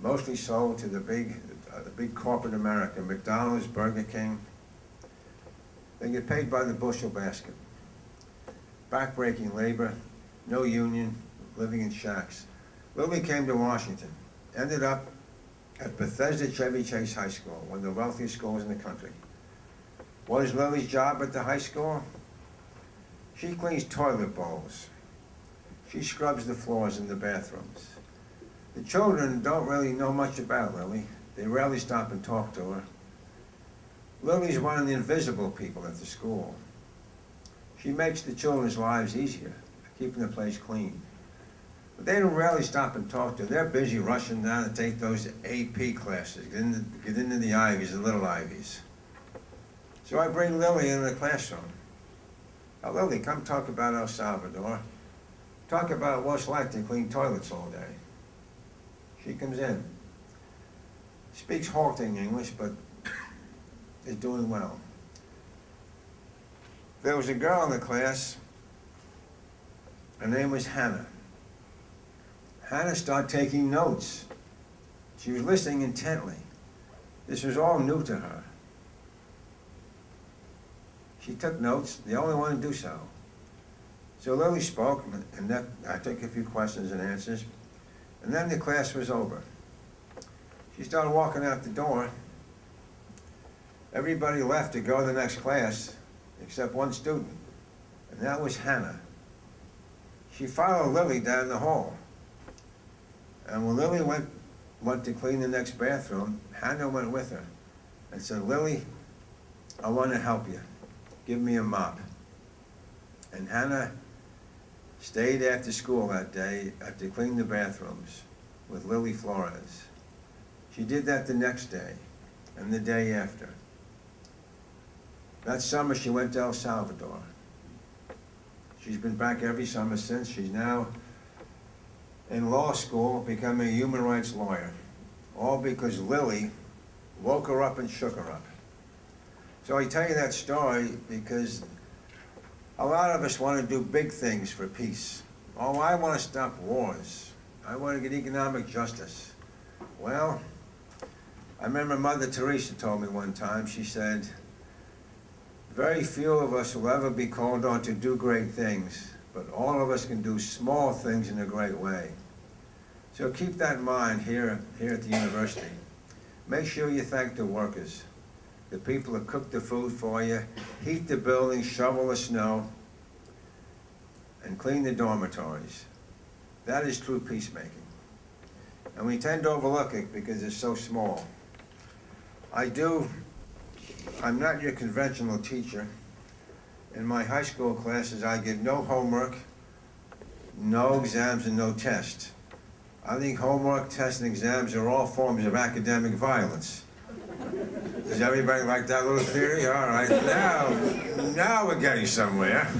mostly sold to the big corporate America, McDonald's, Burger King. They get paid by the bushel basket. Backbreaking labor, no union, living in shacks. Lily came to Washington, ended up at Bethesda Chevy Chase High School, one of the wealthiest schools in the country. What is Lily's job at the high school? She cleans toilet bowls. She scrubs the floors in the bathrooms. The children don't really know much about Lily. They rarely stop and talk to her. Lily's one of the invisible people at the school. She makes the children's lives easier, keeping the place clean. But they don't rarely stop and talk to her. They're busy rushing down to take those AP classes, get into the Ivies, the little Ivies. So I bring Lily into the classroom. Now, Lily, come talk about El Salvador. Talk about what it's like to clean toilets all day. She comes in. Speaks halting English, but is doing well. There was a girl in the class. Her name was Hannah. Hannah started taking notes. She was listening intently. This was all new to her. She took notes, the only one to do so. So Lily spoke, and I took a few questions and answers, and then the class was over. She started walking out the door. Everybody left to go to the next class, except one student, and that was Hannah. She followed Lily down the hall. And when Lily went to clean the next bathroom, Hannah went with her and said, Lily, I want to help you. Give me a mop. And Hannah stayed after school that day to clean the bathrooms with Lily Flores. She did that the next day and the day after. That summer she went to El Salvador. She's been back every summer since. She's now in law school, becoming a human rights lawyer. All because Lily woke her up and shook her up. So I tell you that story because a lot of us want to do big things for peace. Oh, I want to stop wars. I want to get economic justice. Well, I remember Mother Teresa told me one time, she said, very few of us will ever be called on to do great things, but all of us can do small things in a great way. So keep that in mind here at the university. Make sure you thank the workers, the people who cook the food for you, heat the building, shovel the snow, and clean the dormitories. That is true peacemaking. And we tend to overlook it because it's so small. I'm not your conventional teacher. In my high school classes, I give no homework, no exams, and no tests. I think homework, tests, and exams are all forms of academic violence. Does everybody like that little theory? All right, now we're getting somewhere.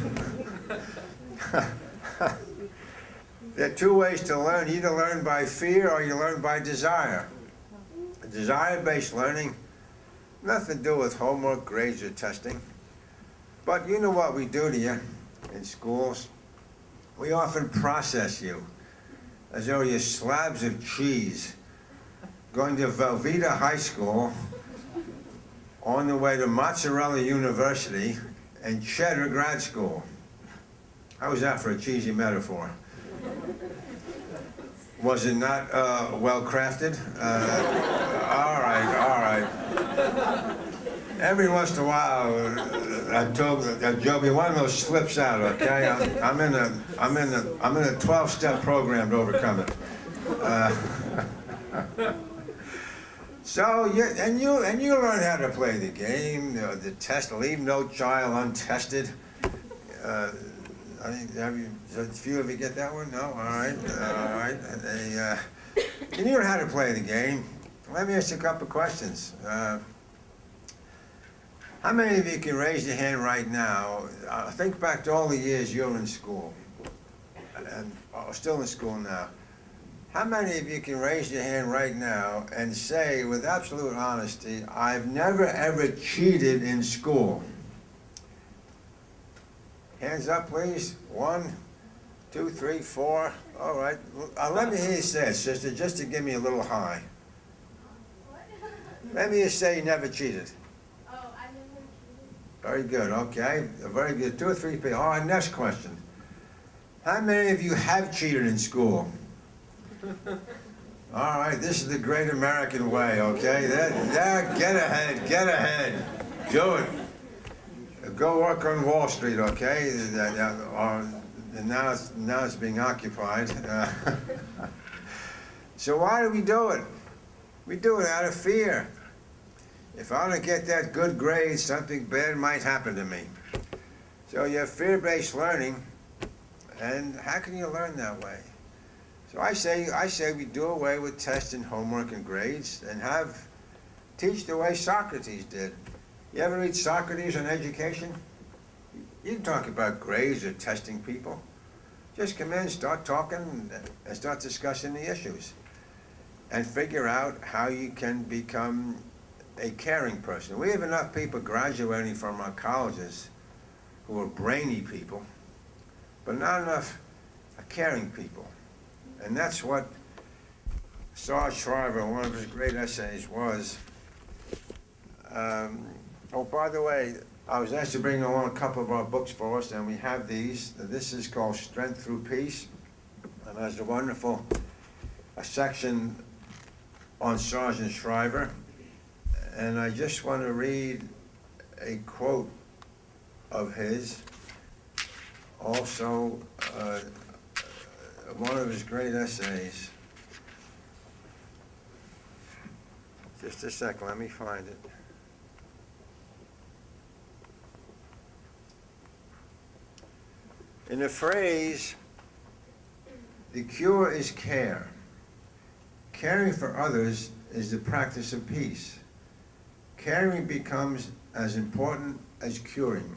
There are two ways to learn. You either learn by fear or you learn by desire. Desire-based learning, nothing to do with homework, grades, or testing. But you know what we do to you in schools? We often process you as though you're slabs of cheese going to Velveeta High School on the way to Mozzarella University and Cheddar Grad School. How was that for a cheesy metaphor? Was it not well crafted? All right. Every once in a while, Joby, one of those slips out. Okay, I'm in a 12-step program to overcome it. So you learn how to play the game, the test. Leave no child untested. I think a few of you get that one? No? All right. You learn how to play the game. Let me ask you a couple of questions. How many of you can raise your hand right now? Think back to all the years you were in school, and still in school now. How many of you can raise your hand right now and say with absolute honesty, I've never ever cheated in school? Hands up, please. 1, 2, 3, 4. All right. Let me hear you say it, sister, just to give me a little high. Let me just say you never cheated. Oh, I never cheated. Very good. Okay. Very good. 2 or 3 people. All right. Next question. How many of you have cheated in school? All right. This is the great American way. Okay. Get ahead. Do it. Go work on Wall Street, okay? And now it's being occupied. So why do we do it? We do it out of fear. If I don't get that good grade, something bad might happen to me. So you have fear-based learning, and how can you learn that way? So I say we do away with tests and homework and grades, and teach the way Socrates did. You ever read Socrates on education? You can talk about grades or testing people. Just come in, start talking, and start discussing the issues. And figure out how you can become a caring person. We have enough people graduating from our colleges who are brainy people, but not enough caring people. And that's what Sarge Shriver, one of his great essays, was. Oh, by the way, I was asked to bring along a couple of our books for us, and we have these. This is called Strength Through Peace, and there's a wonderful section on Sergeant Shriver. And I just want to read a quote of his, also one of his great essays. Just a second, let me find it. In the phrase, the cure is care. Caring for others is the practice of peace. Caring becomes as important as curing.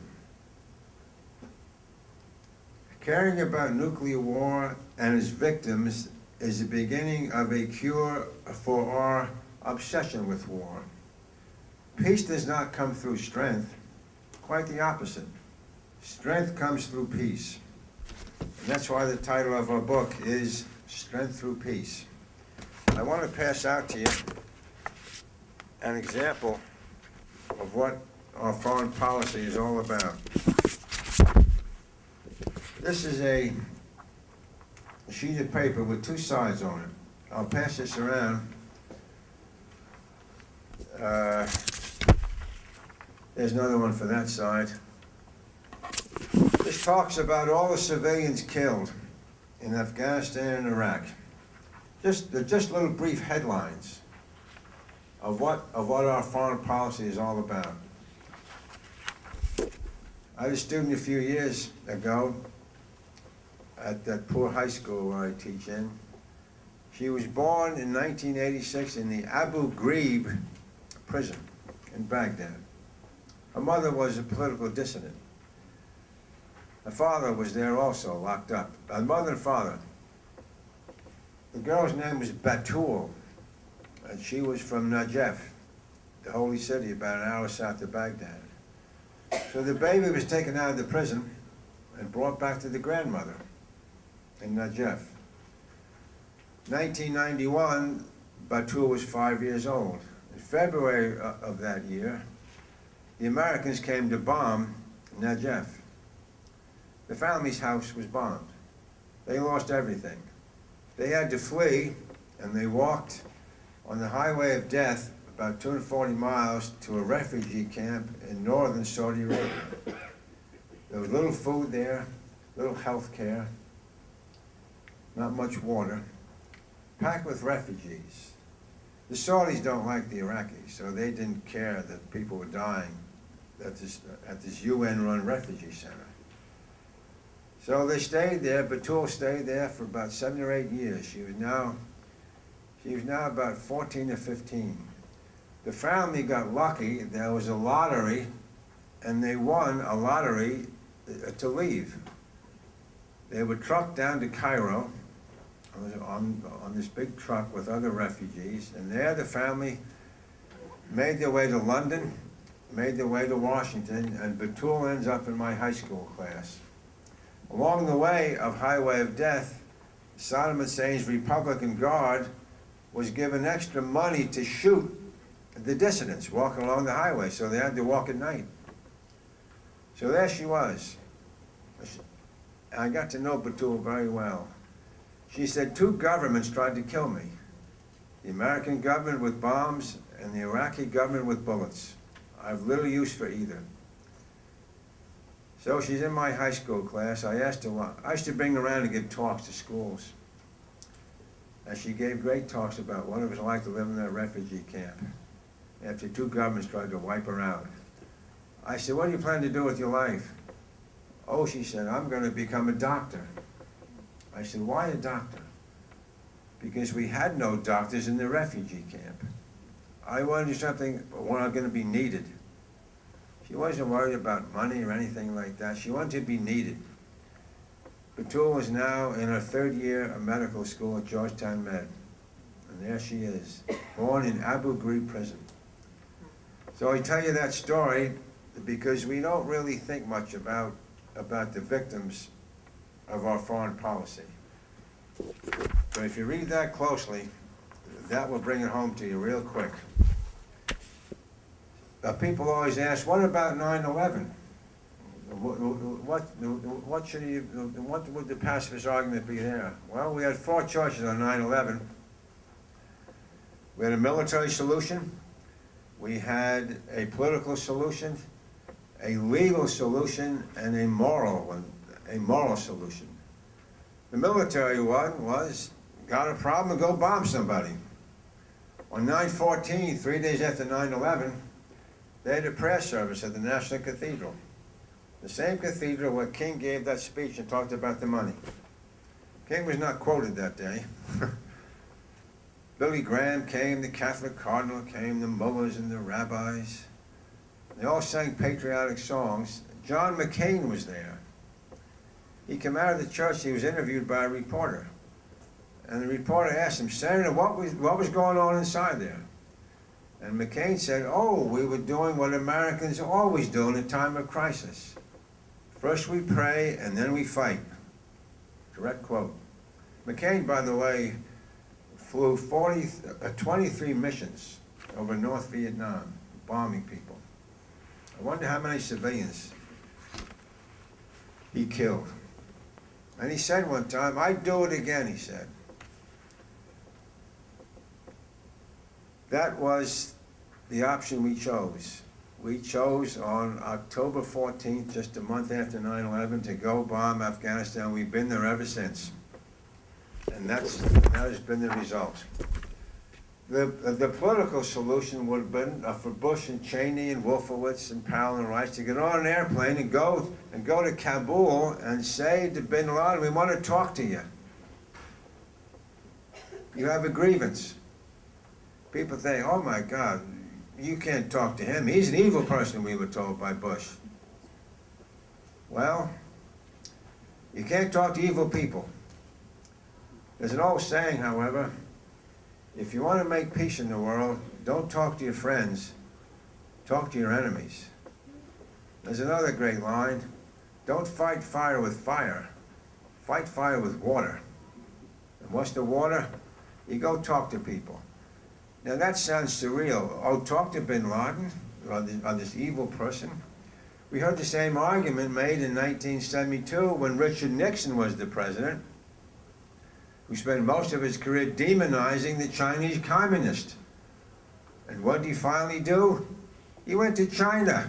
Caring about nuclear war and its victims is the beginning of a cure for our obsession with war. Peace does not come through strength, quite the opposite. Strength comes through peace. And that's why the title of our book is Strength Through Peace. I want to pass out to you an example of what our foreign policy is all about. This is a sheet of paper with two sides on it. I'll pass this around. There's another one for that side. This talks about all the civilians killed in Afghanistan and Iraq. They're just little brief headlines of what our foreign policy is all about. I had a student a few years ago at that poor high school where I teach in. She was born in 1986 in the Abu Ghraib prison in Baghdad. Her mother was a political dissident. Her father was there also, locked up. Her mother and father. The girl's name was Batul, and she was from Najaf, the holy city about an hour south of Baghdad. So the baby was taken out of the prison and brought back to the grandmother in Najaf. 1991, Batul was 5 years old. In February of that year, the Americans came to bomb Najaf. The family's house was bombed. They lost everything. They had to flee, and they walked on the highway of death about 240 miles to a refugee camp in northern Saudi Arabia. There was little food there, little health care, not much water, packed with refugees. The Saudis don't like the Iraqis, so they didn't care that people were dying at this UN-run refugee center. So they stayed there. Batul stayed there for about 7 or 8 years. She was now about 14 or 15. The family got lucky. There was a lottery, and they won a lottery to leave. They were trucked down to Cairo on this big truck with other refugees, and there the family made their way to London, made their way to Washington, and Batul ends up in my high school class. Along the way of Highway of Death, Saddam Hussein's Republican Guard was given extra money to shoot the dissidents walking along the highway, so they had to walk at night. So there she was. I got to know Batul very well. She said 2 governments tried to kill me. The American government with bombs and the Iraqi government with bullets. I have little use for either. So she's in my high school class. I asked her, I used to bring her around to give talks to schools. And she gave great talks about what it was like to live in that refugee camp after 2 governments tried to wipe her out. I said, what do you plan to do with your life? Oh, she said, I'm going to become a doctor. I said, why a doctor? Because we had no doctors in the refugee camp. I wanted to do something when I'm going to be needed. She wasn't worried about money or anything like that. She wanted to be needed. Batul is now in her 3rd year of medical school at Georgetown Med. And there she is, born in Abu Ghraib prison. So I tell you that story because we don't really think much about the victims of our foreign policy. But if you read that closely, that will bring it home to you real quick. People always ask, what about 9/11? What would the pacifist argument be there? Well, we had 4 choices on 9/11. We had a military solution, we had a political solution, a legal solution, and a moral solution. The military one was, got a problem, go bomb somebody. On 9/14, 3 days after 9/11, they had a prayer service at the National Cathedral. The same cathedral where King gave that speech and talked about the money. King was not quoted that day. Billy Graham came, the Catholic cardinal came, the mullahs and the rabbis. They all sang patriotic songs. John McCain was there. He came out of the church, he was interviewed by a reporter. And the reporter asked him, Senator, what was going on inside there? And McCain said, oh, we were doing what Americans always do in a time of crisis. First we pray and then we fight. Direct quote. McCain, by the way, flew 23 missions over North Vietnam, bombing people. I wonder how many civilians he killed. And he said one time, "I'd do it again," he said. That was the option we chose. We chose on October 14th, just a month after 9/11, to go bomb Afghanistan. We've been there ever since. And that has been the result. The political solution would have been for Bush and Cheney and Wolfowitz and Powell and Rice to get on an airplane and go to Kabul and say to bin Laden, "We want to talk to you. You have a grievance." People think, "Oh my God, you can't talk to him. He's an evil person," we were told by Bush. Well, you can't talk to evil people. There's an old saying, however, if you want to make peace in the world, don't talk to your friends, talk to your enemies. There's another great line, don't fight fire with fire, fight fire with water. And what's the water? You go talk to people. Now that sounds surreal. Oh, talk to bin Laden, or this evil person? We heard the same argument made in 1972 when Richard Nixon was the president, who spent most of his career demonizing the Chinese communists. And what did he finally do? He went to China,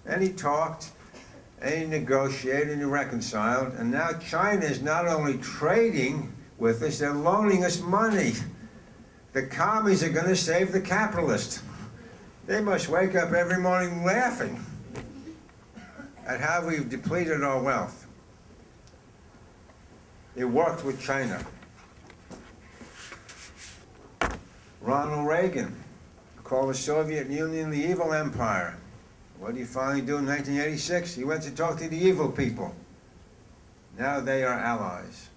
and he talked, and he negotiated, and he reconciled, and now China is not only trading with us, they're loaning us money. The commies are going to save the capitalists. They must wake up every morning laughing at how we've depleted our wealth. It worked with China. Ronald Reagan called the Soviet Union the evil empire. What did he finally do in 1986? He went to talk to the evil people. Now they are allies.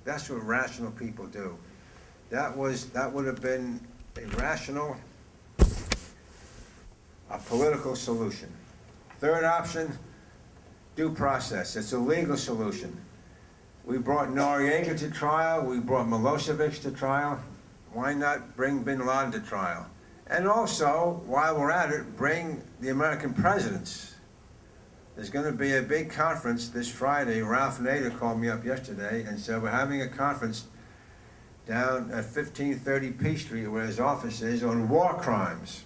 That's what rational people do. That would have been a rational, a political solution. Third option, due process. It's a legal solution. We brought Noriega to trial. We brought Milosevic to trial. Why not bring bin Laden to trial? And also, while we're at it, bring the American presidents. There's going to be a big conference this Friday. Ralph Nader called me up yesterday and said, we're having a conference down at 1530 Peachtree, where his office is, on war crimes.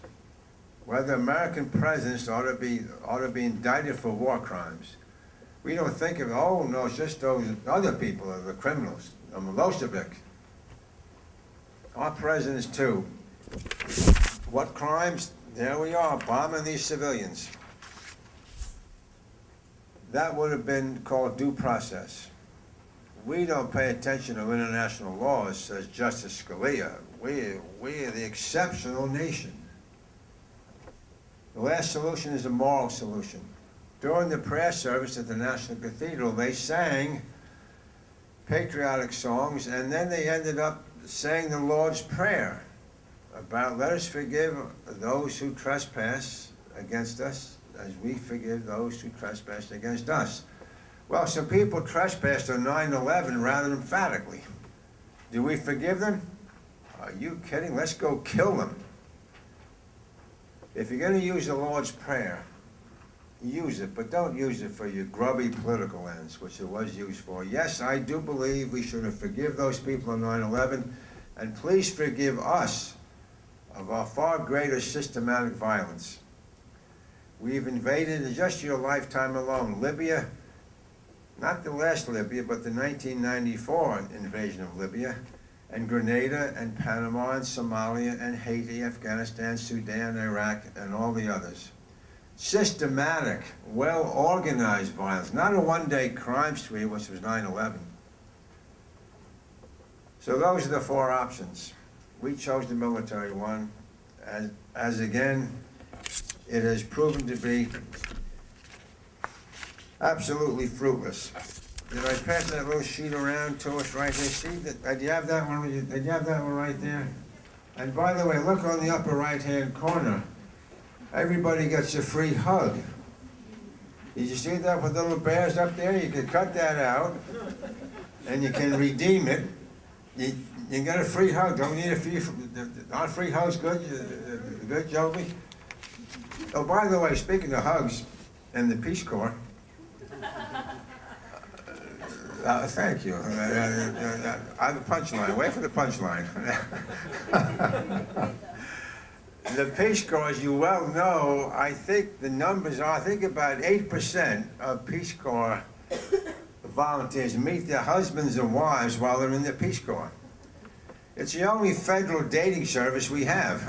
Whether American presidents ought to be indicted for war crimes. We don't think of, oh no, it's just those other people are the criminals, Milosevic. Our presidents too. What crimes? There we are, bombing these civilians. That would have been called due process. We don't pay attention to international laws, says Justice Scalia. We are the exceptional nation. The last solution is a moral solution. During the prayer service at the National Cathedral, they sang patriotic songs, and then they ended up saying the Lord's Prayer about, let us forgive those who trespass against us, as we forgive those who trespass against us. Well, some people trespassed on 9/11 rather emphatically. Do we forgive them? Are you kidding? Let's go kill them. If you're going to use the Lord's Prayer, use it, but don't use it for your grubby political ends, which it was used for. Yes, I do believe we should have forgive those people on 9/11, and please forgive us of our far greater systematic violence. We've invaded, in just your lifetime alone, Libya, not the last Libya, but the 1994 invasion of Libya, and Grenada, and Panama, and Somalia, and Haiti, Afghanistan, Sudan, Iraq, and all the others. Systematic, well-organized violence, not a one-day crime spree, which was 9/11. So those are the four options. We chose the military one, as again, it has proven to be absolutely fruitless. Did I pass that little sheet around to us right there? See, did you have that one? Did you have that one right there? And by the way, look on the upper right-hand corner. Everybody gets a free hug. Did you see that with little bears up there? You could cut that out. and you can redeem it. You get a free hug. Don't we need a free? Aren't free hugs good? Good, Joby? Oh, by the way, speaking of hugs and the Peace Corps, thank you. I have a punchline. Wait for the punchline. The Peace Corps, as you well know, I think the numbers are, I think about 8% of Peace Corps volunteers meet their husbands and wives while they're in the Peace Corps. It's the only federal dating service we have,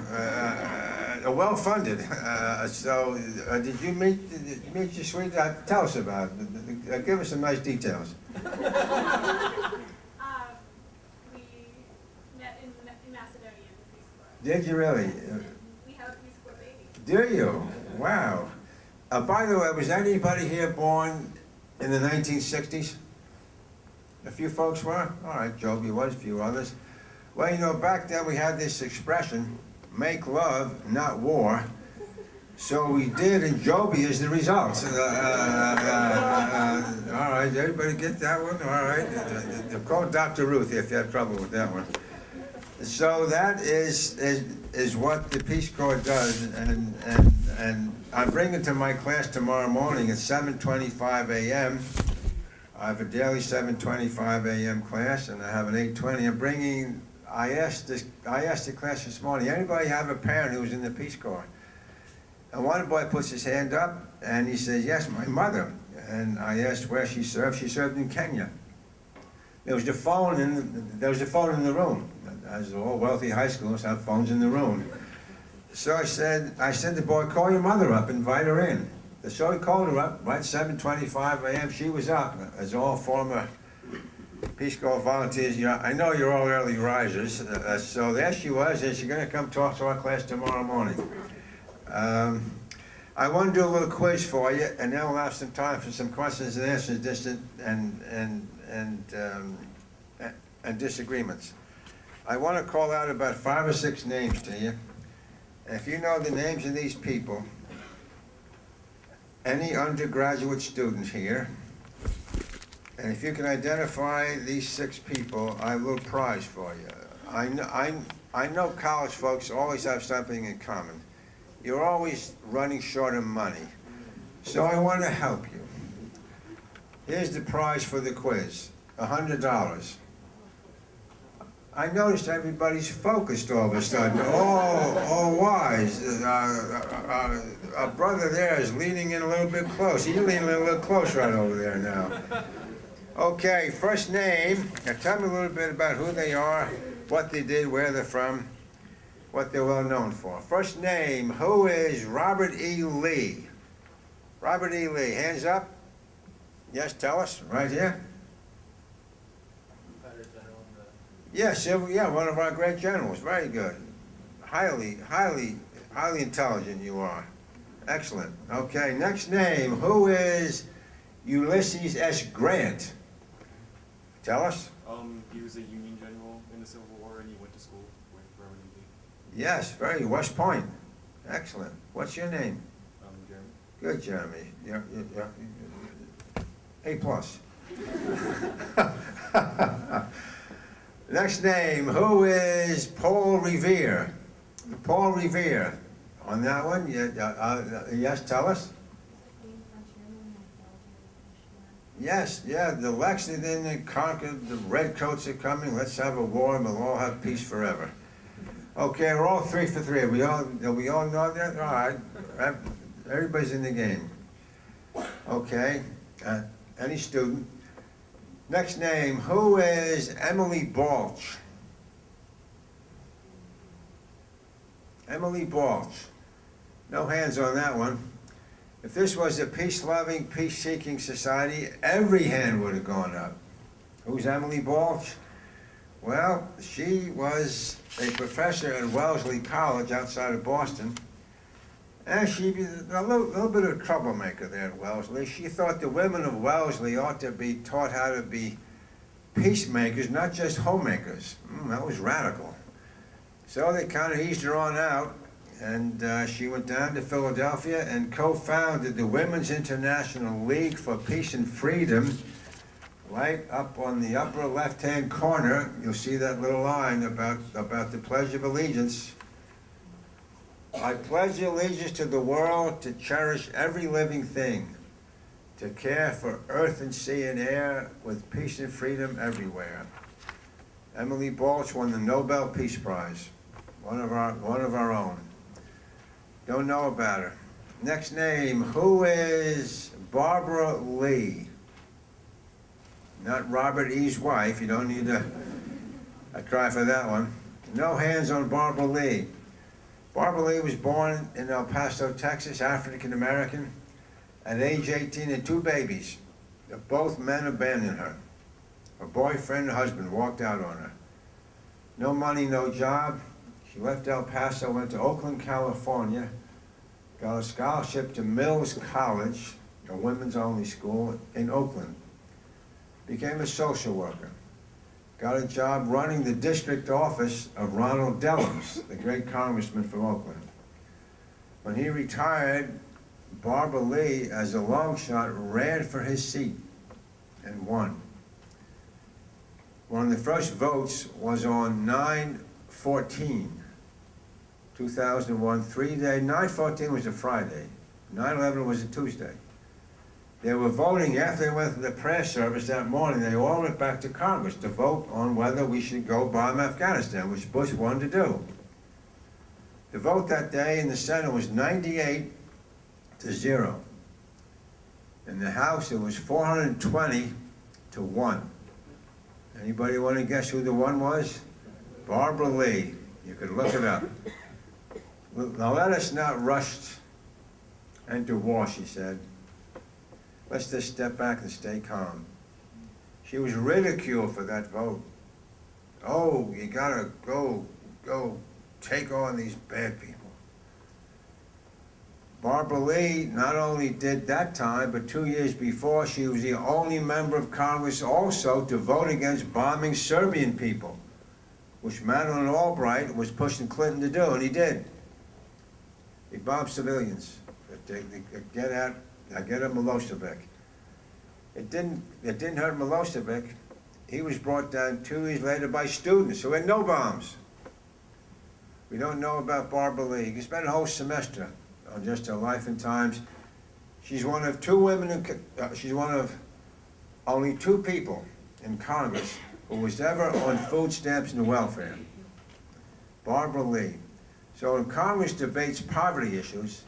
well-funded. Did you meet your sweetheart? Tell us about it. Give us some nice details. We met in Macedonia in the Peace Corps. Did you really? We have a Peace Corps baby. Do you? Wow. By the way, was anybody here born in the 1960s? A few folks were? All right, Joby was, a few others. Well, you know, back then we had this expression, make love, not war. So we did, and Joby is the result. All right, everybody get that one? All right. Call Dr. Ruth if you have trouble with that one. So that is what the Peace Corps does, and I bring it to my class tomorrow morning at 7:25 a.m. I have a daily 7:25 a.m. class, and I have an 8:20. I asked the class this morning, anybody have a parent who was in the Peace Corps? And one boy puts his hand up, and he says, yes, my mother. And I asked where she served. She served in Kenya. There was a phone in the room. As all wealthy high schools have phones in the room. So I said to the boy, call your mother up, invite her in. So he called her up, right, 7:25 a.m. She was up, as all former Peace Corps volunteers. You know, I know you're all early risers, so there she was, and she's going to come talk to our class tomorrow morning. I want to do a little quiz for you, and then we'll have some time for some questions and answers and disagreements. I want to call out about 5 or 6 names to you. If you know the names of these people, any undergraduate student here, and if you can identify these 6 people, I have a little prize for you. I know college folks always have something in common. You're always running short of money. So I want to help you. Here's the prize for the quiz, $100. I noticed everybody's focused all of a sudden, all wise. Our brother there is leaning in a little bit close. He's leaning a little close right over there now. Okay, first name. Now tell me a little bit about who they are, what they did, where they're from, what they're well known for. First name, who is Robert E. Lee? Robert E. Lee, hands up. Yes, tell us, right here. Yes, yeah, one of our great generals. Very good. Highly intelligent you are. Excellent. Okay, next name. Who is Ulysses S. Grant? Tell us. He was a Union general in the Civil War, and he went to school with Robert E. Lee. Yes, very West Point. Excellent. What's your name? Jeremy. Good, Jeremy. Yeah. A+. Next name, who is Paul Revere? Paul Revere. On that one, yes, tell us. Yes, yeah, the Lexington conquered, the redcoats are coming, let's have a war and we'll all have peace forever. Okay, we're all 3 for 3. We all know that? All right, everybody's in the game. Okay, any student. Next name, who is Emily Balch? Emily Balch. No hands on that one. If this was a peace-loving, peace-seeking society, every hand would have gone up. Who's Emily Balch? Well, she was a professor at Wellesley College outside of Boston. And she was a little bit of a troublemaker there at Wellesley. She thought the women of Wellesley ought to be taught how to be peacemakers, not just homemakers. That was radical. So they kind of eased her on out, and she went down to Philadelphia and co-founded the Women's International League for Peace and Freedom, right up on the upper left-hand corner, you'll see that little line about the Pledge of Allegiance. I pledge allegiance to the world, to cherish every living thing, to care for earth and sea and air, with peace and freedom everywhere. Emily Balch won the Nobel Peace Prize, one of our own. Don't know about her. Next name, who is Barbara Lee? Not Robert E.'s wife, you don't need a try for that one. No hands on Barbara Lee. Barbara Lee was born in El Paso, Texas, African American. At age 18 and 2 babies. Both men abandoned her. Her boyfriend and husband walked out on her. No money, no job. She left El Paso, went to Oakland, California, got a scholarship to Mills College, a women's only school in Oakland. Became a social worker. Got a job running the district office of Ronald Dellums, the great congressman from Oakland. When he retired, Barbara Lee, as a long shot, ran for his seat and won. One of the first votes was on 9/14, 2001, 3-day. 9/14 was a Friday. 9/11 was a Tuesday. They were voting after they went to the prayer service that morning. They all went back to Congress to vote on whether we should go bomb Afghanistan, which Bush wanted to do. The vote that day in the Senate was 98-0. In the House, it was 420-1. Anybody want to guess who the one was? Barbara Lee. You could look it up. Now let us not rush into war, she said. Let's just step back and stay calm. She was ridiculed for that vote. Oh, you gotta go take on these bad people. Barbara Lee not only did that time, but 2 years before, she was the only member of Congress also to vote against bombing Serbian people, which Madeleine Albright was pushing Clinton to do, and he did. He bombed civilians. Get at Milosevic. It didn't hurt Milosevic. He was brought down 2 years later by students who had no bombs. We don't know about Barbara Lee. You can spend a whole semester on just her life and times. She's one of 2 women, she's one of only 2 people in Congress who was ever on food stamps and welfare. Barbara Lee. So when Congress debates poverty issues,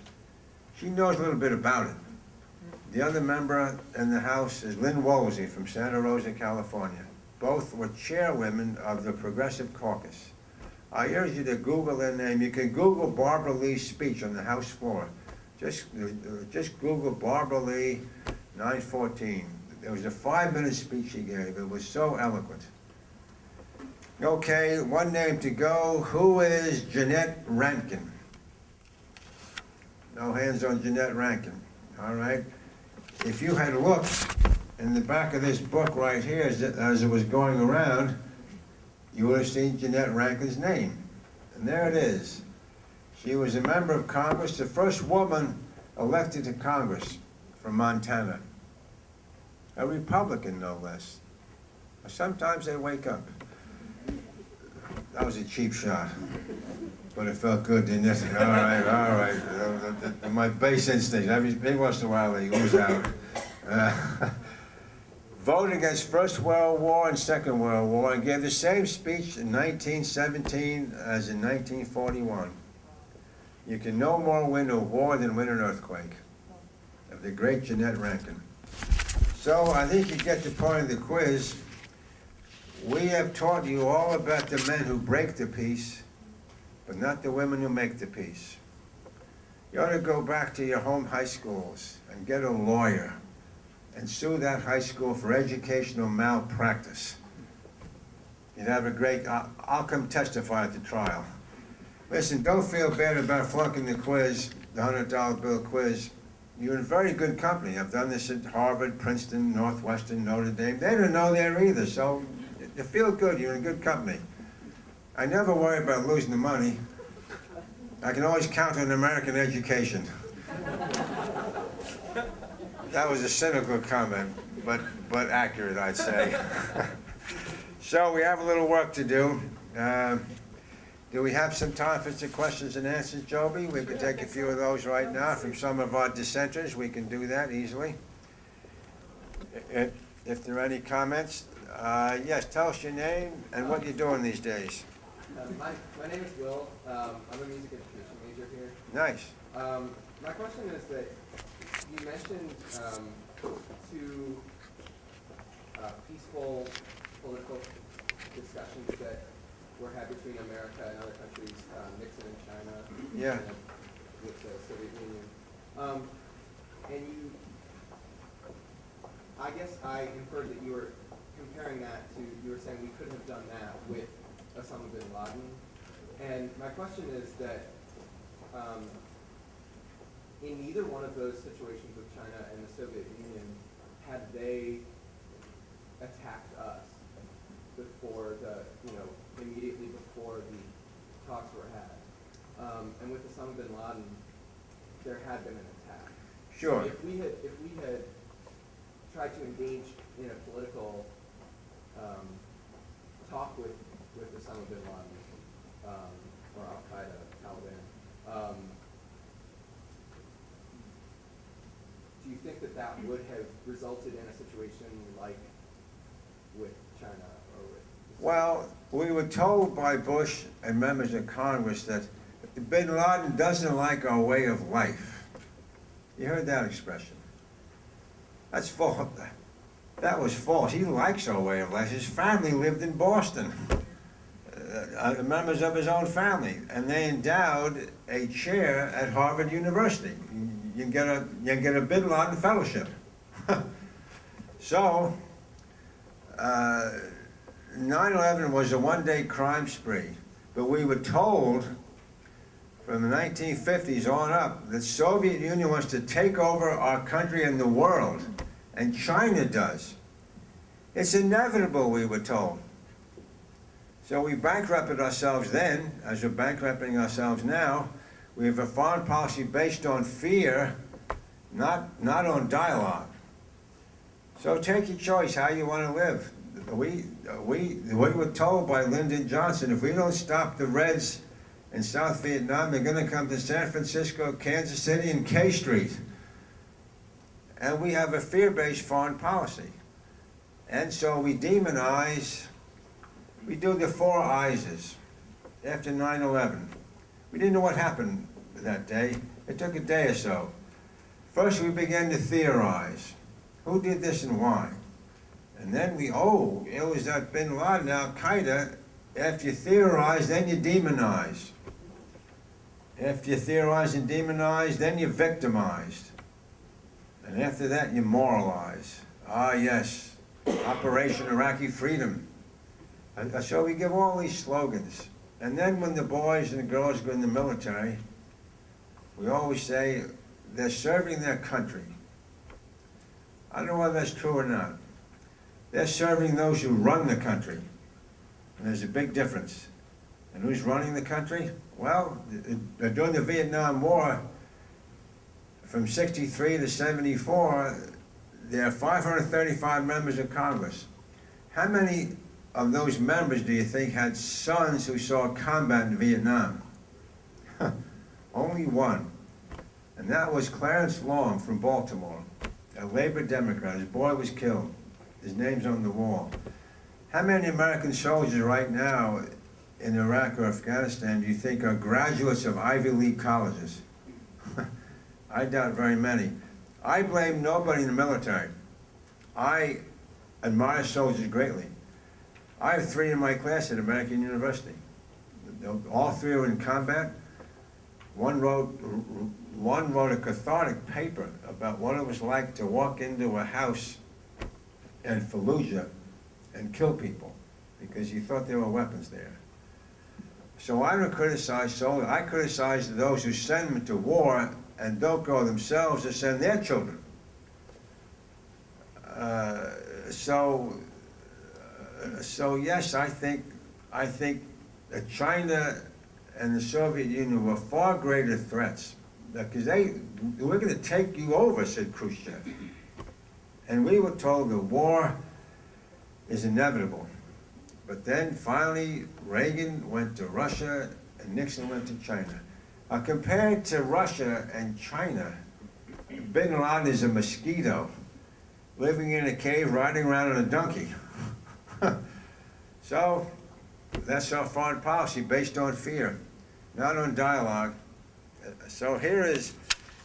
she knows a little bit about it. The other member in the House is Lynn Woolsey from Santa Rosa, California. Both were chairwomen of the Progressive Caucus. I urge you to Google their name. You can Google Barbara Lee's speech on the House floor. Just Google Barbara Lee 9/14. There was a 5-minute speech she gave. It was so eloquent. Okay, one name to go. Who is Jeanette Rankin? No hands on Jeanette Rankin. All right. If you had looked in the back of this book right here as it was going around, you would have seen Jeanette Rankin's name. And there it is. She was a member of Congress, the first woman elected to Congress from Montana. A Republican, no less. Sometimes they wake up. That was a cheap shot. But it felt good, didn't it? All right. My base instinct, every once in a while they ooze out. Voted against First World War and Second World War, and gave the same speech in 1917 as in 1941. You can no more win a war than win an earthquake. Of the great Jeanette Rankin. So I think you get the point of the quiz. We have taught you all about the men who break the peace, but not the women who make the peace. You ought to go back to your home high schools and get a lawyer and sue that high school for educational malpractice. You'd have a great, I'll come testify at the trial. Listen, don't feel bad about flunking the quiz, the $100 bill quiz. You're in very good company. I've done this at Harvard, Princeton, Northwestern, Notre Dame. They don't know there either, so you feel good. You're in good company. I never worry about losing the money. I can always count on American education. That was a cynical comment. but accurate, I'd say. So we have a little work to do. Do we have some time for some questions and answers, Joby? We could take a few of those right now from some of our dissenters. We can do that easily. If there are any comments, yes, tell us your name and what you're doing these days. My name is Will. I'm a music education major here. Nice. My question is that you mentioned two peaceful political discussions that were had between America and other countries, Nixon and China, Yeah. and with the Soviet Union. And I guess I inferred that you were comparing that to, you were saying we could have done that with Osama bin Laden. And my question is that in neither one of those situations with China and the Soviet Union, had they attacked us before immediately before the talks were had. And with Osama bin Laden, there had been an attack. Sure. So if we had tried to engage in a political talk with Osama bin Laden or Al Qaeda, Taliban, do you think that that would have resulted in a situation like with China or with? Well, we were told by Bush and members of Congress that bin Laden doesn't like our way of life. You heard that expression. That's false. That was false. He likes our way of life. His family lived in Boston, members of his own family, and they endowed a chair at Harvard University. You can get a bin Laden fellowship. So, 9/11 was a one-day crime spree, but we were told from the 1950s on up that the Soviet Union wants to take over our country and the world, and China does. It's inevitable, we were told. So we bankrupted ourselves then, as we're bankrupting ourselves now. We have a foreign policy based on fear, not on dialogue. So take your choice how you want to live. We were told by Lyndon Johnson, if we don't stop the Reds in South Vietnam, they're going to come to San Francisco, Kansas City, and K Street. And we have a fear-based foreign policy. And so we demonize, we do the four I's after 9/11. We didn't know what happened that day. It took a day or so. First we began to theorize. Who did this and why? And then it was that bin Laden, Al Qaeda. After you theorize, then you demonize. After you theorize and demonize, then you victimize. And after that, you moralize. Ah, yes, Operation Iraqi Freedom. And so we give all these slogans. And then when the boys and the girls go in the military, we always say they're serving their country. I don't know whether that's true or not. They're serving those who run the country. And there's a big difference. And who's running the country? Well, during the Vietnam War, from 63 to 74, there are 535 members of Congress. How many of those members do you think had sons who saw combat in Vietnam? Only one. And that was Clarence Long from Baltimore, a Labor Democrat. His boy was killed. His name's on the wall. How many American soldiers right now in Iraq or Afghanistan do you think are graduates of Ivy League colleges? I doubt very many. I blame nobody in the military. I admire soldiers greatly. I have 3 in my class at American University. All 3 are in combat. One wrote a cathartic paper about what it was like to walk into a house in Fallujah and kill people because he thought there were weapons there. So I don't criticize soldiers. I criticize those who send them to war and don't go themselves or send their children. So yes, I think that China and the Soviet Union were far greater threats because we're going to take you over, said Khrushchev. And we were told the war is inevitable. But then finally, Reagan went to Russia and Nixon went to China. Compared to Russia and China, Bin Laden is a mosquito living in a cave riding around on a donkey. So that's our foreign policy, based on fear, not on dialogue. So here's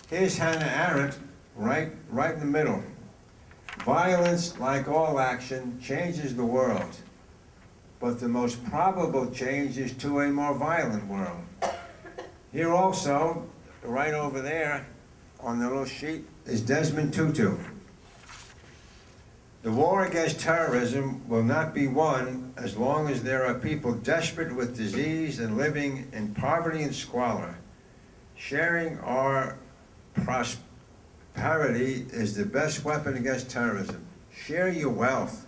Hannah Arendt, right in the middle. Violence, like all action, changes the world, but the most probable change is to a more violent world. Here also, right over there on the little sheet, is Desmond Tutu. The war against terrorism will not be won as long as there are people desperate with disease and living in poverty and squalor. Sharing our prosperity is the best weapon against terrorism. Share your wealth.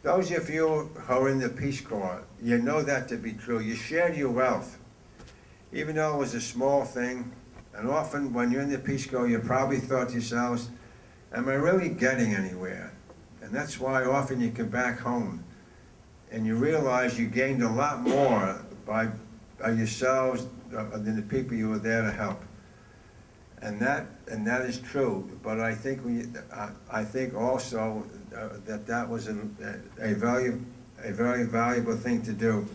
Those of you who are in the Peace Corps, you know that to be true. You shared your wealth, even though it was a small thing. And often when you're in the Peace Corps, you probably thought to yourselves, am I really getting anywhere? And that's why often you come back home and you realize you gained a lot more by yourselves than the people you were there to help. And that is true. But I think also that was a very valuable thing to do.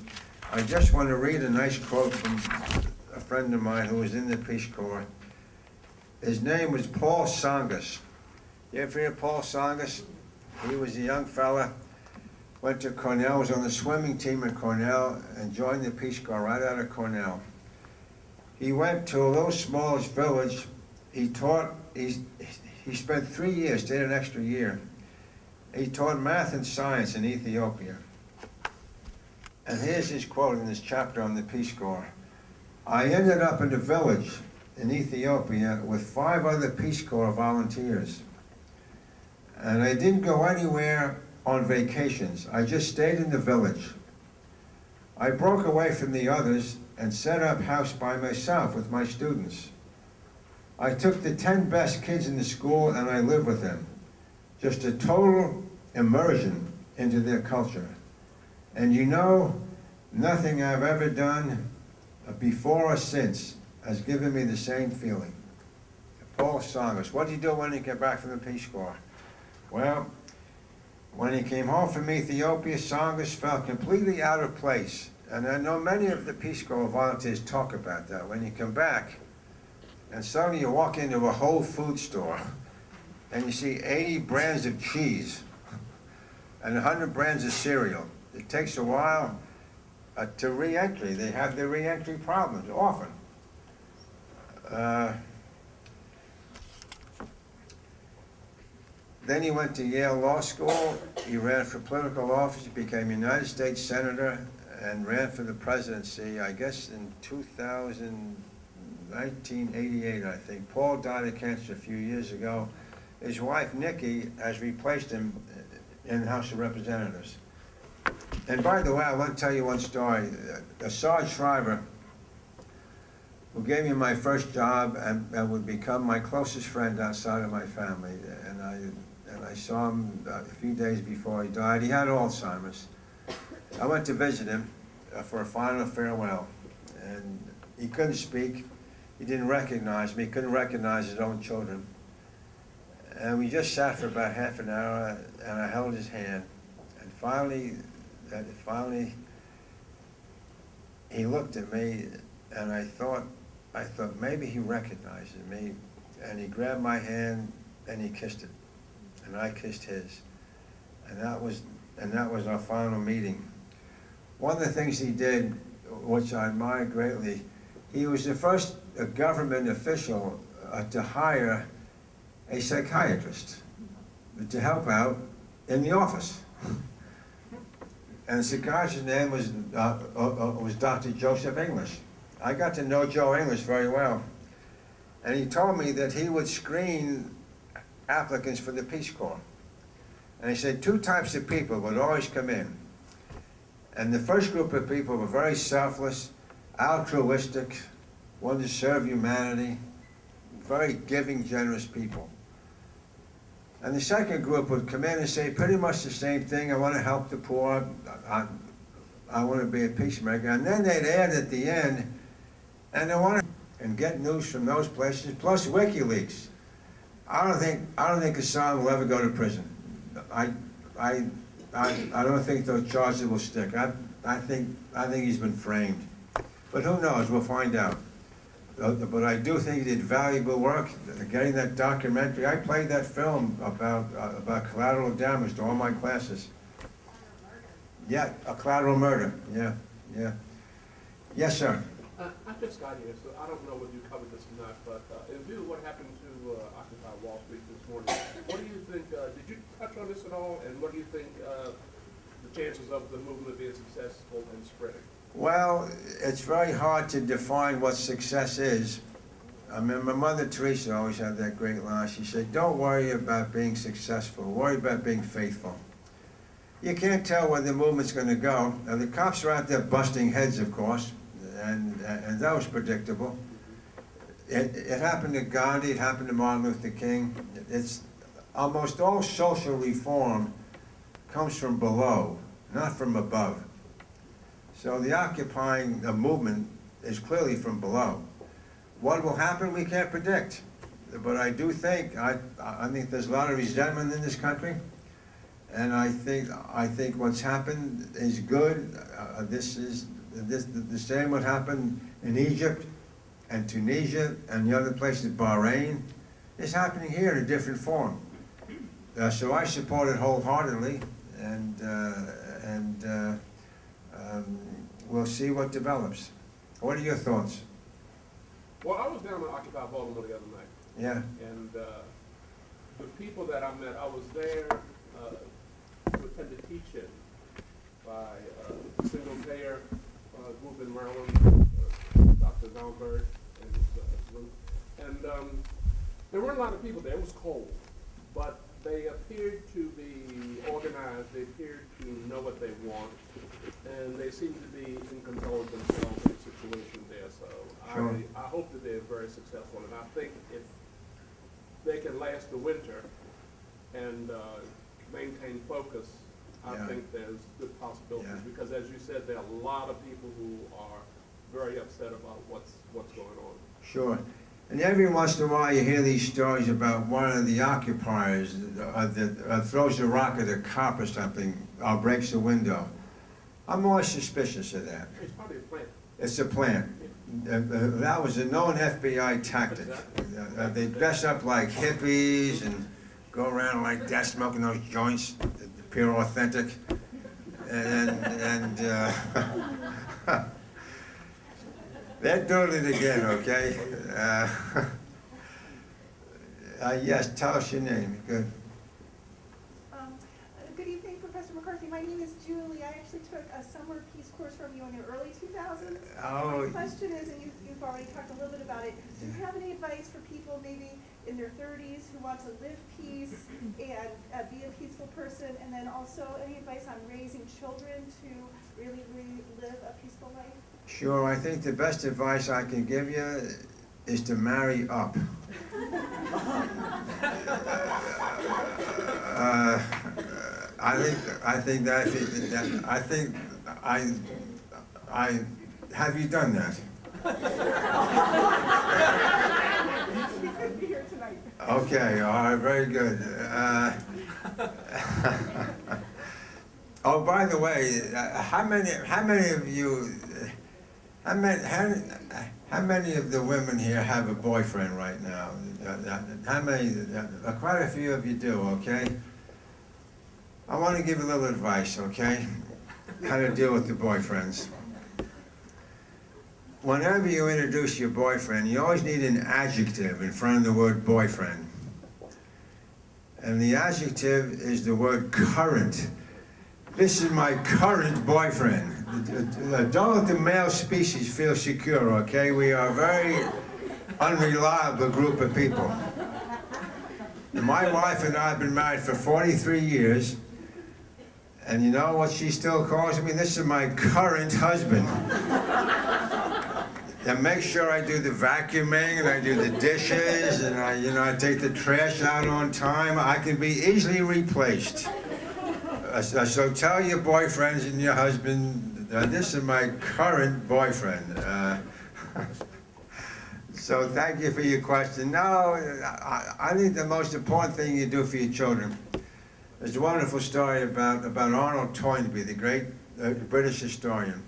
I just want to read a nice quote from a friend of mine who was in the Peace Corps. His name was Paul Songas. You ever hear of Paul Songas? He was a young fella, went to Cornell, was on the swimming team at Cornell, and joined the Peace Corps right out of Cornell. He went to a little smallish village. He spent 3 years, stayed an extra year. He taught math and science in Ethiopia. And here's his quote in this chapter on the Peace Corps. I ended up in a village in Ethiopia with 5 other Peace Corps volunteers. And I didn't go anywhere on vacations. I just stayed in the village. I broke away from the others and set up house by myself with my students. I took the 10 best kids in the school and I lived with them. Just a total immersion into their culture. And you know, nothing I've ever done before or since has given me the same feeling. Paul Songas. What did he do when he came back from the Peace Corps? Well, when he came home from Ethiopia, Songas felt completely out of place. And I know many of the Peace Corps volunteers talk about that. When you come back, and suddenly you walk into a Whole Food store, and you see 80 brands of cheese, and 100 brands of cereal. It takes a while to re-entry. They have their re-entry problems, often. Then he went to Yale Law School. He ran for political office, became United States Senator, and ran for the presidency, I guess, in 1988, I think. Paul died of cancer a few years ago. His wife, Nikki, has replaced him in the House of Representatives. And by the way, I want to tell you one story. Sarge Shriver, who gave me my first job and would become my closest friend outside of my family, and I saw him a few days before he died. He had Alzheimer's. I went to visit him for a final farewell, and he couldn't speak. He didn't recognize me. He couldn't recognize his own children. And we just sat for about half an hour, and I held his hand. And finally, he looked at me, and I thought maybe he recognizes me. And he grabbed my hand, and he kissed it. And I kissed his. And that was our final meeting. One of the things he did, which I admire greatly, he was the first government official to hire a psychiatrist to help out in the office. And the psychiatrist's name was Dr. Joseph English. I got to know Joe English very well. And he told me that he would screen applicants for the Peace Corps. And he said 2 types of people would always come in. And the first group of people were very selfless, altruistic, wanted to serve humanity, very giving, generous people. And the second group would come in and say pretty much the same thing. I want to help the poor. I want to be a peacemaker. And then they'd add at the end, and they want to and get news from those places, plus WikiLeaks. I don't think Hassan will ever go to prison. I don't think those charges will stick. I think he's been framed. But who knows? We'll find out. But I do think he did valuable work getting that documentary. I played that film about collateral damage to all my classes. Yeah, a collateral murder. Yeah, yeah. Yes, sir. I just got here, so I don't know whether you covered this or not, but in view of what happened to Occupy Wall Street this morning, what do you think, did you touch on this at all, and what do you think the chances of the movement being successful and spreading? Well, it's very hard to define what success is. I mean, my Mother Teresa always had that great line. She said, don't worry about being successful, worry about being faithful. You can't tell where the movement's going to go. Now, the cops are out there busting heads, of course, and that was predictable. It happened to Gandhi, it happened to Martin Luther King. It's almost all social reform comes from below, not from above. So the occupying movement is clearly from below. What will happen, we can't predict. But I do think, I think there's a lot of resentment in this country. And I think what's happened is good. The same would happen in Egypt and Tunisia and the other places, Bahrain. It's happening here in a different form. So I support it wholeheartedly, and we'll see what develops. What are your thoughts? Well, I was down at Occupy Baltimore the other night. Yeah. And the people that I met, I was there to attend a teach-in by a single-payer group in Maryland, Dr. Zalberg and his group. And there weren't a lot of people there. It was cold. But they appeared to be organized. They appeared to know what they want. And they seem to be in control of themselves in the situation there. So sure. I hope that they're very successful. And I think if they can last the winter and maintain focus, I think there's good possibilities. Yeah. Because as you said, there are a lot of people who are very upset about what's going on. Sure. And every once in a while you hear these stories about one of the occupiers that throws a rock at a cop or something, or breaks a window. I'm more suspicious of that. It's probably a plan. It's a plan. That was a known FBI tactic. They dress up like hippies and go around like that, smoking those joints that appear authentic. And they're doing it again, okay? Yes, tell us your name. Good. Good evening, Professor McCarthy. My name is Julie. I actually took a summer peace course from you in the early 2000s. Oh. My question is, and you've already talked a little bit about it, do you have any advice for people maybe in their 30s who want to live peace and be a peaceful person, and then also any advice on raising children to really live a peaceful life? Sure. I think the best advice I can give you is to marry up. Have you done that? We couldn't be here tonight. Okay, all right, very good. Oh, by the way, how many of you, how many of the women here have a boyfriend right now? How many? Quite a few of you do, okay? I want to give a little advice, okay? How to deal with the boyfriends. Whenever you introduce your boyfriend, you always need an adjective in front of the word boyfriend. And the adjective is the word current. This is my current boyfriend. Don't let the male species feel secure, okay? We are a very unreliable group of people. And my wife and I have been married for 43 years. And you know what she still calls me? This is my current husband. and make sure I do the vacuuming and I do the dishes and I take the trash out on time. I can be easily replaced. So tell your boyfriends and your husband, this is my current boyfriend. So thank you for your question. No, I think the most important thing you do for your children is a wonderful story about Arnold Toynbee, the great British historian.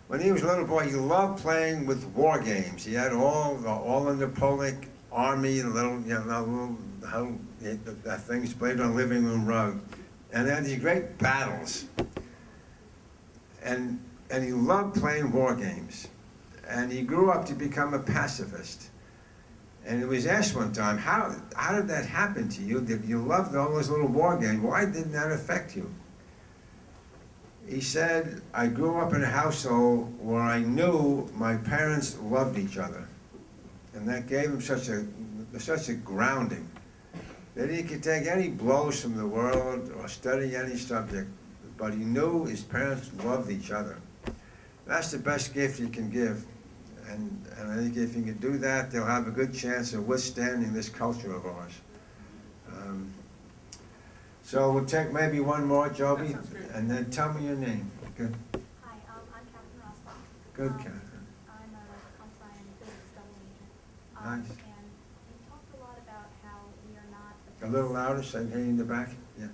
When he was a little boy, he loved playing with war games. He had all the Napoleonic army, little things played on the living room rug, and they had these great battles. And he loved playing war games. And he grew up to become a pacifist. And he was asked one time, how did that happen to you? You loved all those little war games. Why didn't that affect you? He said, I grew up in a household where I knew my parents loved each other. And that gave him such a grounding that he could take any blows from the world or study any subject, but he knew his parents loved each other. That's the best gift you can give. And I think if you can do that, they'll have a good chance of withstanding this culture of ours. So we'll take maybe one more, Joby, and then tell me your name. Good. Hi, I'm Catherine Rosbach. Good, Catherine. I'm a comp-sci and physics double major. Nice. And you talked a lot about how we are not... A little louder, so I can hear you in the back. Yeah.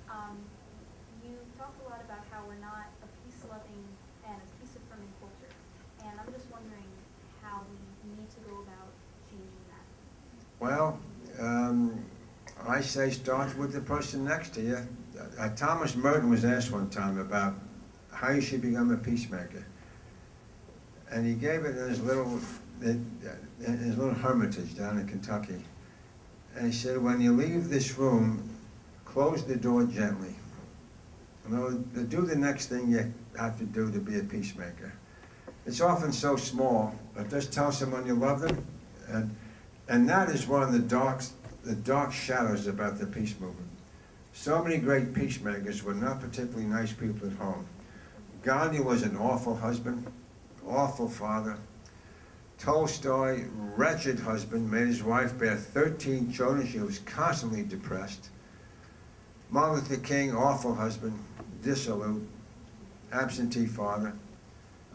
You talked a lot about how we're not a peace-loving and a peace-affirming culture. And I'm just wondering how we need to go about changing that. Well, I say start with the person next to you. Thomas Merton was asked one time about how you should become a peacemaker. And he gave it in his little hermitage down in Kentucky. And he said, when you leave this room, close the door gently. Do the next thing you have to do to be a peacemaker. It's often so small, but just tell someone you love them. And that is one of the dark shadows about the peace movement. So many great peacemakers were not particularly nice people at home. Gandhi was an awful husband, awful father. Tolstoy, wretched husband, made his wife bear 13 children. She was constantly depressed. Martin Luther King, awful husband, dissolute, absentee father.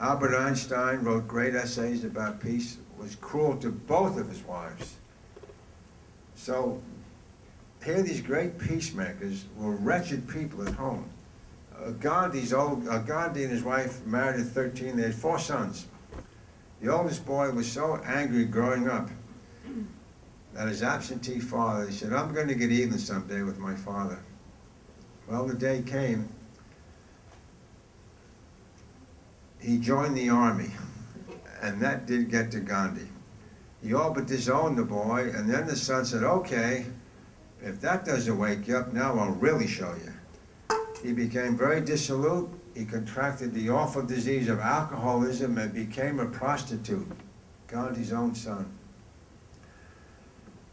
Albert Einstein wrote great essays about peace, was cruel to both of his wives. So here these great peacemakers were wretched people at home. Gandhi and his wife married at 13. They had 4 sons. The oldest boy was so angry growing up that his absentee father, he said, I'm going to get even someday with my father. Well, the day came. He joined the army, and that did get to Gandhi. He all but disowned the boy, and then the son said, okay, if that doesn't wake you up, now I'll really show you. He became very dissolute. He contracted the awful disease of alcoholism and became a prostitute, Gandhi's own son.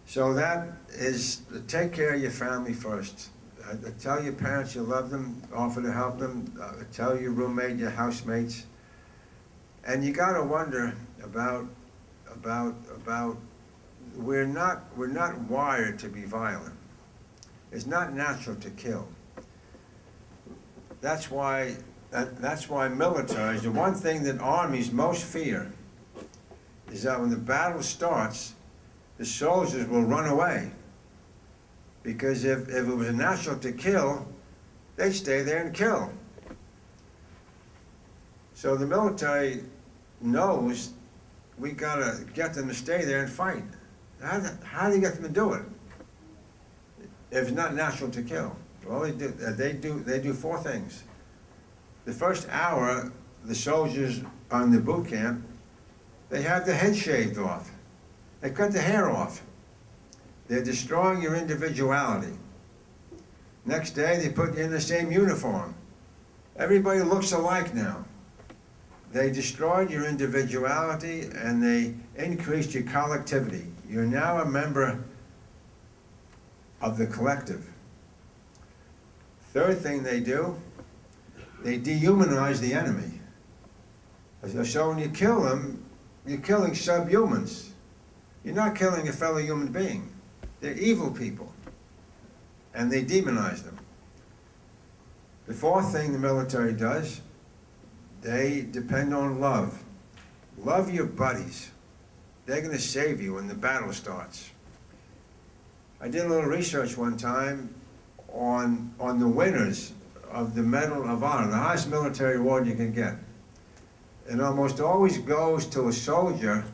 So that is, take care of your family first. Tell your parents you love them, offer to help them, tell your roommate, your housemates. And you gotta wonder about we're not wired to be violent. It's not natural to kill. That's why militaries, the one thing that armies most fear is that when the battle starts, the soldiers will run away. Because if it was natural to kill, they'd stay there and kill. So the military knows we gotta get them to stay there and fight. How do you get them to do it if it's not natural to kill? Well, they do 4 things. The first hour, the soldiers on the boot camp, they have the head shaved off. They cut the hair off. They're destroying your individuality. Next day, they put you in the same uniform. Everybody looks alike now. They destroyed your individuality and they increased your collectivity. You're now a member of the collective. Third thing they do, they dehumanize the enemy. So when you kill them, you're killing subhumans. You're not killing a fellow human being. They're evil people, and they demonize them. The fourth thing the military does, they depend on love. Love your buddies. They're going to save you when the battle starts. I did a little research one time on the winners of the Medal of Honor, the highest military award you can get. It almost always goes to a soldier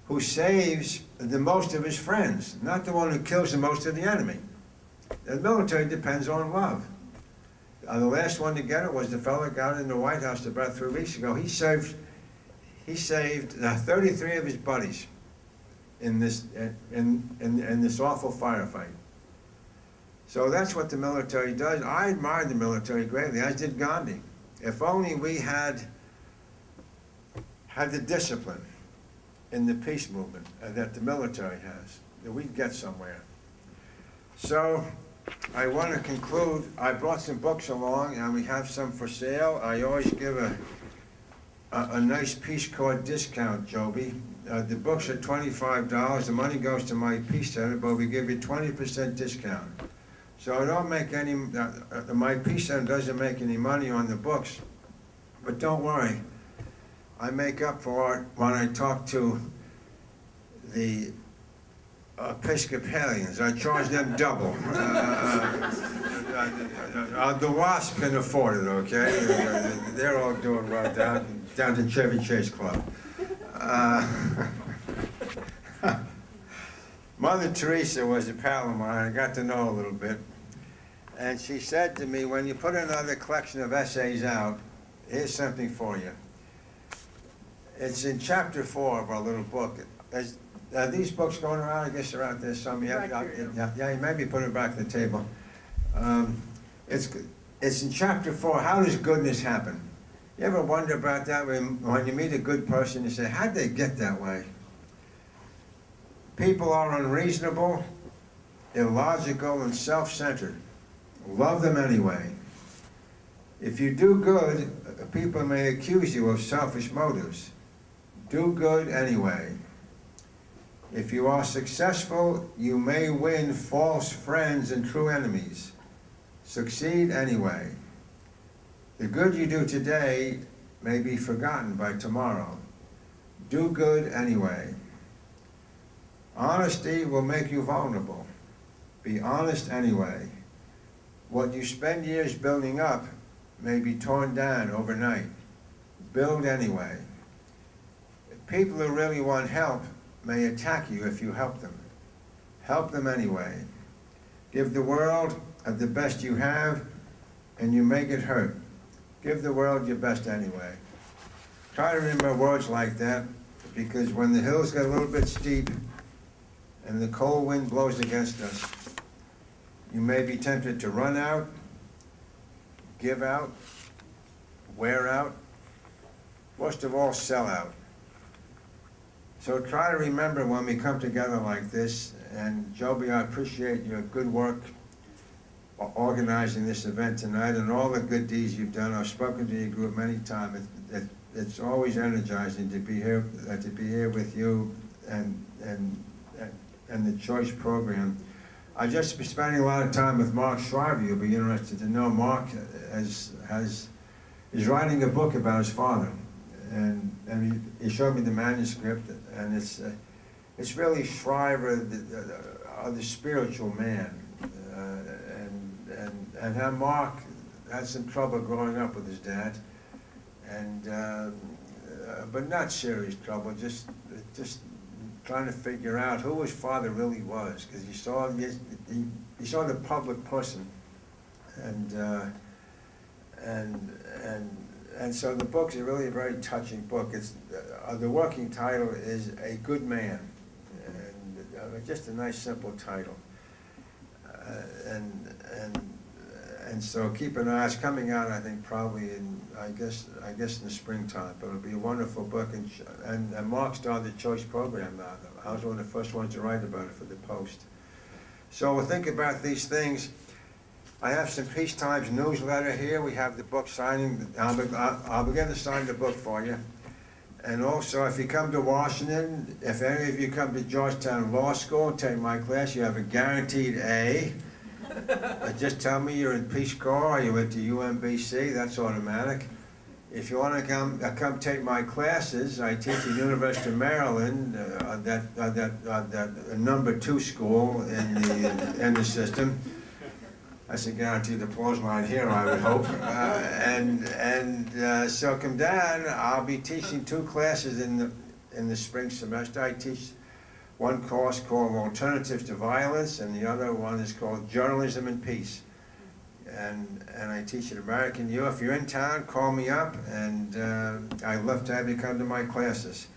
who saves the most of his friends, not the one who kills the most of the enemy. The military depends on love. The last one to get it was the fellow that got in the White House about 3 weeks ago. He saved 33 of his buddies in this awful firefight. So that's what the military does. I admire the military greatly, as did Gandhi. If only we had the discipline in the peace movement that the military has, that we'd get somewhere. So I want to conclude. I brought some books along, and we have some for sale. I always give a nice Peace Corps discount, Joby. The books are $25. The money goes to my Peace Center, but we give you 20% discount. So I don't make any, my Peace Center doesn't make any money on the books, but don't worry. I make up for it when I talk to the Episcopalians. I charge them double. The WASP can afford it, okay? They're all doing well down to Chevy Chase Club. Mother Teresa was a pal of mine. I got to know a little bit. And she said to me, when you put another collection of essays out, here's something for you. It's in chapter 4 of our little book. Are these books going around? I guess they're out there some. Yeah, you maybe put it back on the table. It's in chapter 4, how does goodness happen? You ever wonder about that when you meet a good person, you say, how'd they get that way? People are unreasonable, illogical, and self-centered. Love them anyway. If you do good, people may accuse you of selfish motives. Do good anyway. If you are successful, you may win false friends and true enemies. Succeed anyway. The good you do today may be forgotten by tomorrow. Do good anyway. Honesty will make you vulnerable. Be honest anyway. What you spend years building up may be torn down overnight. Build anyway. People who really want help may attack you if you help them. Help them anyway. Give the world the best you have, and you make it hurt. Give the world your best anyway. Try to remember words like that, because when the hills get a little bit steep and the cold wind blows against us, you may be tempted to run out, give out, wear out, most of all, sell out. So try to remember when we come together like this, and Joby, I appreciate your good work organizing this event tonight and all the good deeds you've done. I've spoken to your group many times. It's always energizing to be here with you and the Choice program. I've just been spending a lot of time with Mark Shriver. You'll be interested to know Mark is writing a book about his father, and he showed me the manuscript, and it's really Shriver, the spiritual man, and how Mark had some trouble growing up with his dad, and but not serious trouble, just trying to figure out who his father really was, because he saw the public person, and so the book's really a very touching book. It's the working title is A Good Man, and just a nice simple title, and so keep an eye. It's coming out, I think, probably in I guess in the springtime. But it'll be a wonderful book, and Mark started the Choice program now. I was one of the first ones to write about it for the Post. So we'll think about these things. I have some Peace Times newsletter here. We have the book signing. I'll begin to sign the book for you. And also, if you come to Washington, if any of you come to Georgetown Law School and take my class, you have a guaranteed A. Just tell me you're in Peace Corps or you went to UMBC, that's automatic. If you want to come take my classes, I teach at University of Maryland, that number 2 school in the system. That's a guaranteed applause line here, I would hope. So come down. I'll be teaching 2 classes in the spring semester. I teach one course called Alternatives to Violence, and the other one is called Journalism and Peace. And I teach at American U. If you're in town, call me up, and I'd love to have you come to my classes.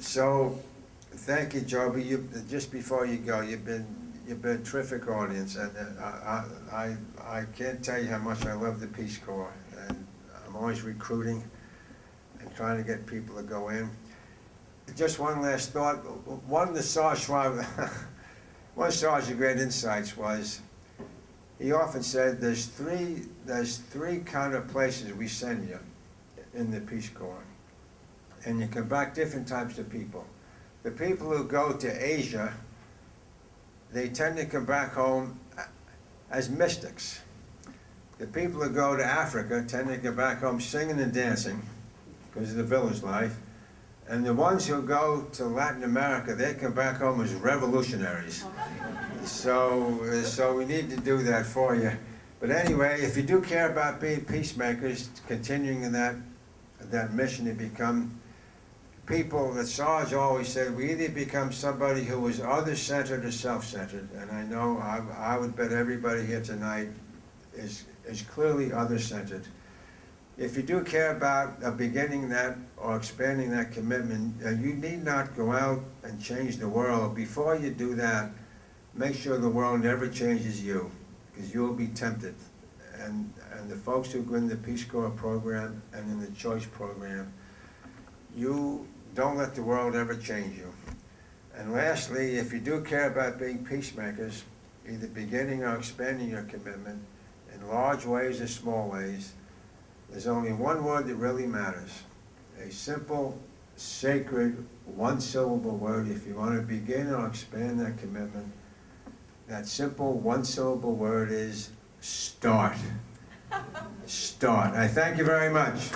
So, thank you, Joby. Just before you go, you've been a terrific audience, and I can't tell you how much I love the Peace Corps, and I'm always recruiting and trying to get people to go in. Just one last thought. One of Sarge's great insights was, he often said, there's three kind of places we send you in the Peace Corps, and you come back different types of people. The people who go to Asia, they tend to come back home as mystics. The people who go to Africa tend to come back home singing and dancing because of the village life. And the ones who go to Latin America, they come back home as revolutionaries. So we need to do that for you. But anyway, if you do care about being peacemakers, continuing in that mission to become people that Sarge always said, we either become somebody who is other-centered or self-centered. And I know I would bet everybody here tonight is clearly other-centered. If you do care about beginning that or expanding that commitment, you need not go out and change the world. Before you do that, make sure the world never changes you, because you'll be tempted. And the folks who go in the Peace Corps program and in the Choice program, you don't let the world ever change you. And lastly, if you do care about being peacemakers, either beginning or expanding your commitment in large ways or small ways, there's only one word that really matters. A simple, sacred, one-syllable word. If you want to begin or expand that commitment, that simple one-syllable word is start. Start. I thank you very much.